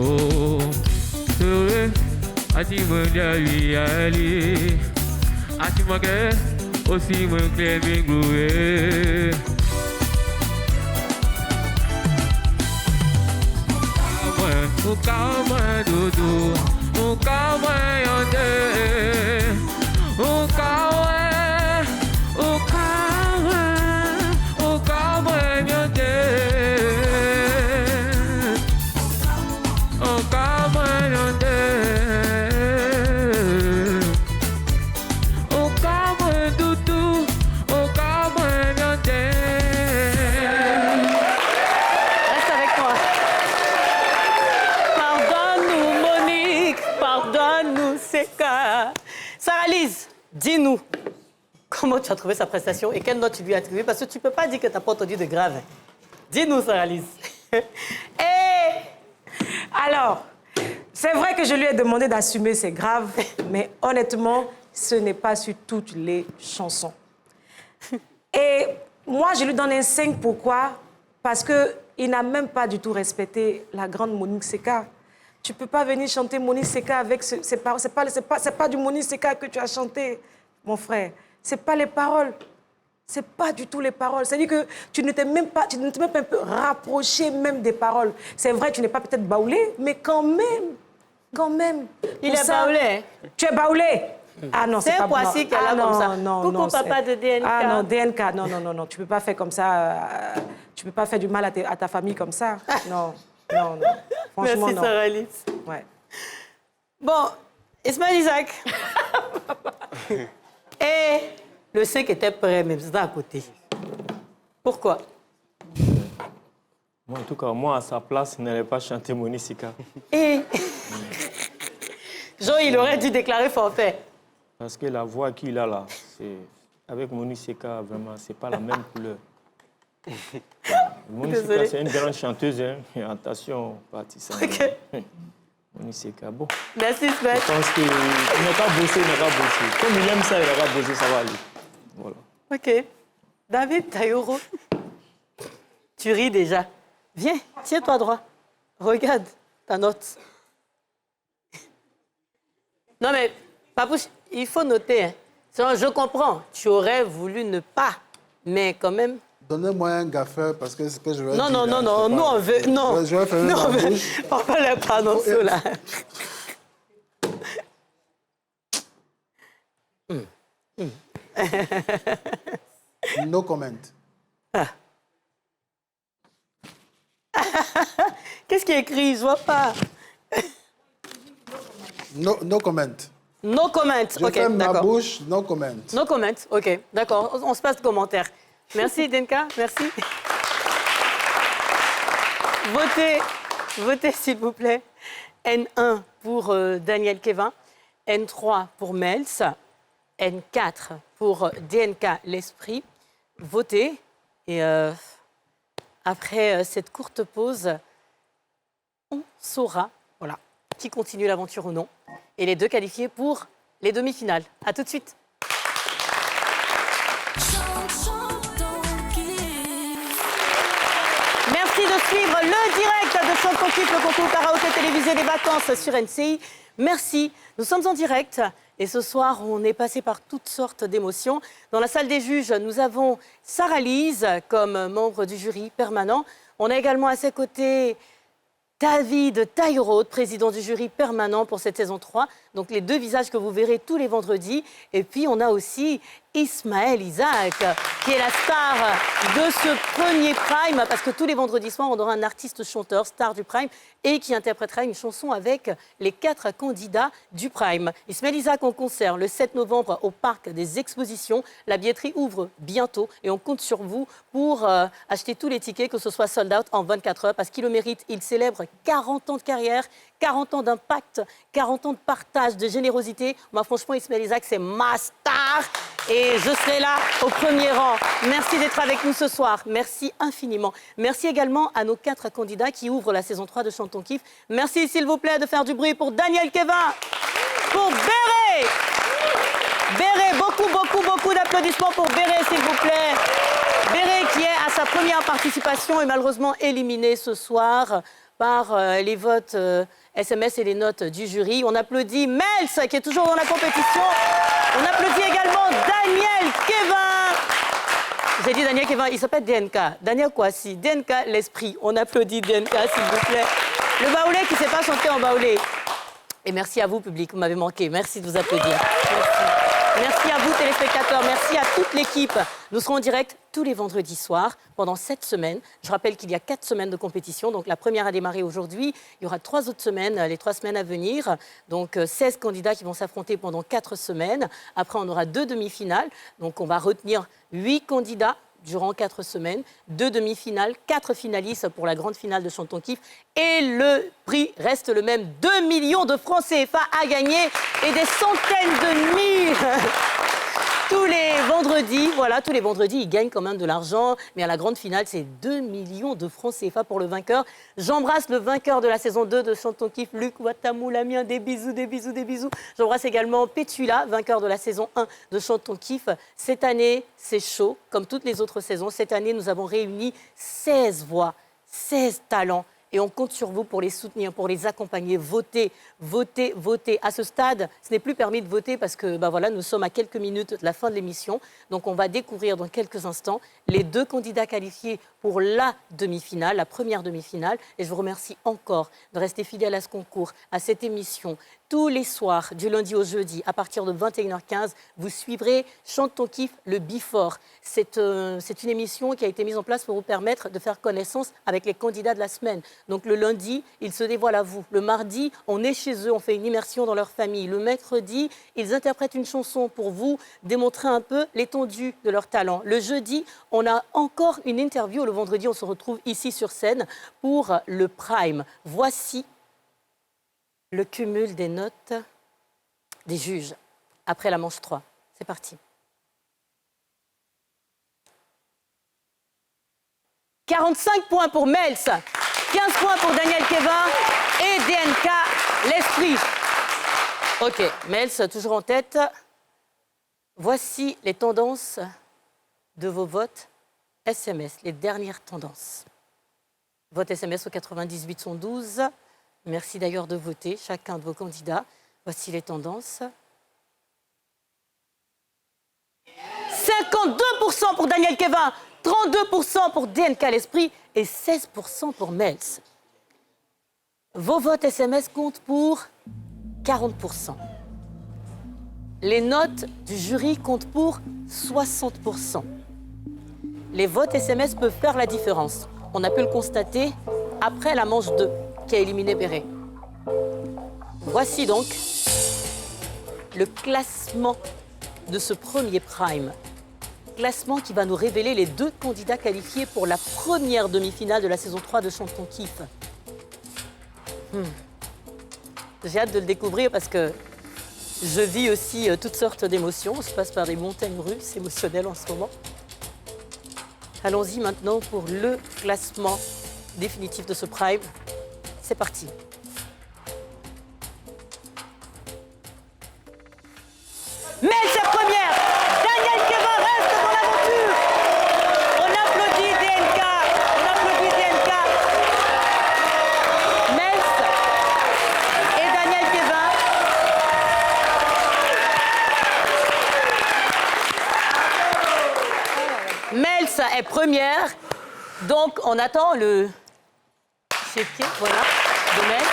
Atimanya Viali, Atimake, aussi mon clébin groué. Ukamwe Doudou, Ukamwe Yonde, Ukamwe Yonde, Ukamwe Yonde.
Sarah-Lise, dis-nous comment tu as trouvé sa prestation et quelle note tu lui as attribuée, parce que tu ne peux pas dire que tu n'as pas entendu de grave. Dis-nous, Sarah-Lise.
Alors, c'est vrai que je lui ai demandé d'assumer, c'est grave, mais honnêtement, ce n'est pas sur toutes les chansons. Et moi, je lui donne un 5. Pourquoi? Parce qu'il n'a même pas du tout respecté la grande Monique Seka. Tu ne peux pas venir chanter Monique Seka avec ses paroles. C'est pas du Monique Seka que tu as chanté, mon frère. Ce n'est pas les paroles. Ce n'est pas du tout les paroles. C'est-à-dire que tu ne t'es même pas un peu rapproché même des paroles. C'est vrai, tu n'es pas peut-être baoulé, mais quand même.
Il
Pour
est
ça,
baoulé. Hein?
Tu es baoulé. Ah non,
C'est
pas
un Poissy qui est là
non,
comme ça.
Non,
Coucou
non,
papa de DNK.
Ah non, DNK, non. Tu peux pas faire comme ça. Tu peux pas faire du mal à ta famille comme ça. Non. Franchement,
merci,
non.
Sarah Alice.
Ouais.
Bon, Ismaël Isaac. Et le 5 était prêt, mais c'était à côté. Pourquoi?
Moi, en tout cas, moi, à sa place, je n'allais pas chanter Monique Seka.
Et Jean, il aurait dû déclarer forfait.
Parce que la voix qu'il a là, avec Monique Seka, vraiment, c'est pas la même couleur. Monique Seka, c'est une grande chanteuse, hein. Attention, partisan.
Okay.
Monique Seka, bon.
Merci, Sven.
Je pense qu'il n'a qu'à bosser, Comme il aime ça, il n'a qu'à bosser, ça va aller. Voilà.
Ok. David Taïoro, tu ris déjà. Viens, tiens-toi droit. Regarde ta note. Non mais, Papouche, il faut noter. Hein. Je comprends, tu aurais voulu ne pas, mais quand même...
Donnez-moi un gaffeur parce que ce que je vais
non,
dire...
Non, nous on veut... Non,
je vais faire
non,
ma bouche.
On va les prononcer là.
No comment.
Ah. Qu'est-ce qui est écrit? Je vois pas.
No comment.
No comment,
Je
ok,
ferme ma
d'accord.
bouche, no comment.
No comment, ok, d'accord. On se passe de commentaires. Merci, Denka, merci. Votez, s'il vous plaît. N1 pour Daniel Kevin, N3 pour Mels, N4 pour DNK L'Esprit. Votez. Et après cette courte pause, on saura qui continue l'aventure ou non. Et les deux qualifiés pour les demi-finales. À tout de suite. Merci de suivre le direct de Chante ton kiff, le concours karaoké télévisé des vacances sur NCI. Merci. Nous sommes en direct et ce soir, on est passé par toutes sortes d'émotions. Dans la salle des juges, nous avons Sarah Lise comme membre du jury permanent. On a également à ses côtés David Taïro, président du jury permanent pour cette saison 3. Donc les deux visages que vous verrez tous les vendredis. Et puis on a aussi Ismaël Isaac, qui est la star de ce premier Prime, parce que tous les vendredis soirs, on aura un artiste chanteur, star du Prime, et qui interprétera une chanson avec les 4 candidats du Prime. Ismaël Isaac en concert le 7 novembre au Parc des Expositions. La billetterie ouvre bientôt et on compte sur vous pour acheter tous les tickets, que ce soit sold out en 24 heures, parce qu'il le mérite. Il célèbre 40 ans de carrière, 40 ans d'impact, 40 ans de partage, de générosité. Moi, franchement, Ismaël Isaac, c'est ma star. Et je serai là au premier rang. Merci d'être avec nous ce soir. Merci infiniment. Merci également à nos 4 candidats qui ouvrent la saison 3 de Chante ton kiff. Merci, s'il vous plaît, de faire du bruit pour Daniel Kevin, pour Béré. Béré, beaucoup d'applaudissements pour Béré, s'il vous plaît. Béré qui est à sa première participation et malheureusement éliminé ce soir par les votes SMS et les notes du jury. On applaudit Mels, qui est toujours dans la compétition. On applaudit également Daniel Kevin. J'ai dit Daniel Kevin, il s'appelle DNK. Daniel Kwasi, DNK L'Esprit. On applaudit DNK, s'il vous plaît. Le baoulé qui ne sait pas chanter en baoulé. Et merci à vous, public, vous m'avez manqué. Merci de vous applaudir. Merci. Merci à vous, téléspectateurs. Merci à toute l'équipe. Nous serons en direct tous les vendredis soirs pendant 7 semaines. Je rappelle qu'il y a 4 semaines de compétition. Donc la première a démarré aujourd'hui. Il y aura 3 autres semaines, les 3 semaines à venir. Donc 16 candidats qui vont s'affronter pendant 4 semaines. Après, on aura 2 demi-finales. Donc on va retenir 8 candidats durant 4 semaines, 2 demi-finales, 4 finalistes pour la grande finale de Chante ton kiff. Et le prix reste le même, 2 millions de francs CFA à gagner et des centaines de mille tous les vendredis. vendredis, voilà, tous les vendredis, ils gagnent quand même de l'argent. Mais à la grande finale, c'est 2 millions de francs CFA pour le vainqueur. J'embrasse le vainqueur de la saison 2 de Chante ton kiff, Luc Watamou, la mienne. Des bisous, des bisous, des bisous. J'embrasse également Pétula, vainqueur de la saison 1 de Chante ton kiff. Cette année, c'est chaud, comme toutes les autres saisons. Cette année, nous avons réuni 16 voix, 16 talents. Et on compte sur vous pour les soutenir, pour les accompagner. Votez, votez, votez. À ce stade, ce n'est plus permis de voter parce que voilà, nous sommes à quelques minutes de la fin de l'émission. Donc on va découvrir dans quelques instants les 2 candidats qualifiés pour la demi-finale, la première demi-finale. Et je vous remercie encore de rester fidèle à ce concours, à cette émission. Tous les soirs, du lundi au jeudi, à partir de 21h15, vous suivrez Chante ton kiff, le Before. C'est une émission qui a été mise en place pour vous permettre de faire connaissance avec les candidats de la semaine. Donc le lundi, ils se dévoilent à vous. Le mardi, on est chez eux, on fait une immersion dans leur famille. Le mercredi, ils interprètent une chanson pour vous démontrer un peu l'étendue de leur talent. Le jeudi, on a encore une interview. Le vendredi, on se retrouve ici sur scène pour le Prime. Voici le cumul des notes des juges après la manche 3. C'est parti. 45 points pour Mels, 15 points pour Daniel Kevin et DNK, l'esprit. Ok, Mels toujours en tête. Voici les tendances de vos votes SMS, les dernières tendances. Vote SMS au 98 112. Merci d'ailleurs de voter chacun de vos candidats. Voici les tendances. 52% pour Daniel Kevin, 32% pour DNK l'esprit et 16% pour Mels. Vos votes SMS comptent pour 40%. Les notes du jury comptent pour 60%. Les votes SMS peuvent faire la différence. On a pu le constater après la manche 2 qui a éliminé Béré. Voici donc le classement de ce premier prime. Classement qui va nous révéler les 2 candidats qualifiés pour la première demi-finale de la saison 3 de Chante ton kiff. J'ai hâte de le découvrir parce que je vis aussi toutes sortes d'émotions. Je passe par des montagnes russes émotionnelles en ce moment. Allons-y maintenant pour le classement définitif de ce prime. C'est parti. Mels est première. Daniel Kevin reste dans l'aventure. On applaudit DNK. On applaudit DNK. Mels et Daniel Kevin. Mels est première. Donc on attend le chéquier, voilà, de Mels.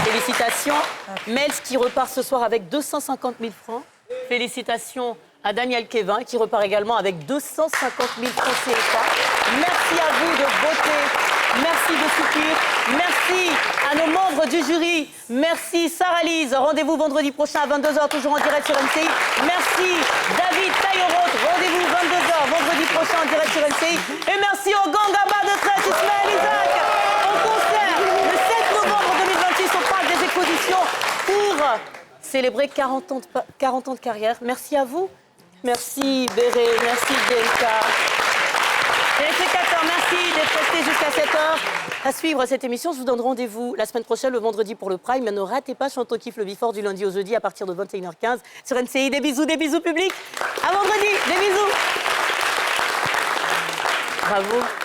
Félicitations. Mels qui repart ce soir avec 250 000 francs. Félicitations à Daniel Kevin qui repart également avec 250 000 francs CFA. Merci à vous de voter. Merci de soutenir. Merci à nos membres du jury. Merci Sarah Lise. Rendez-vous vendredi prochain à 22h, toujours en direct sur MCI. Merci David Tailloroth. Rendez-vous 22h, vendredi prochain en direct sur MCI. Et merci au Gangaba de Traite, Ismaël Isaac. Au concert le 7 novembre 2026 au Parc des Expositions pour célébrer 40 ans de carrière. Merci à vous. Merci Béré, merci DNK. Téléspectateurs, merci d'être restés jusqu'à 7h. À suivre cette émission, je vous donne rendez-vous la semaine prochaine, le vendredi pour le Prime. Mais ne ratez pas Chante ton kiff le Before du lundi au jeudi à partir de 21h15 sur NCI. Des bisous publics. À vendredi, des bisous. Bravo.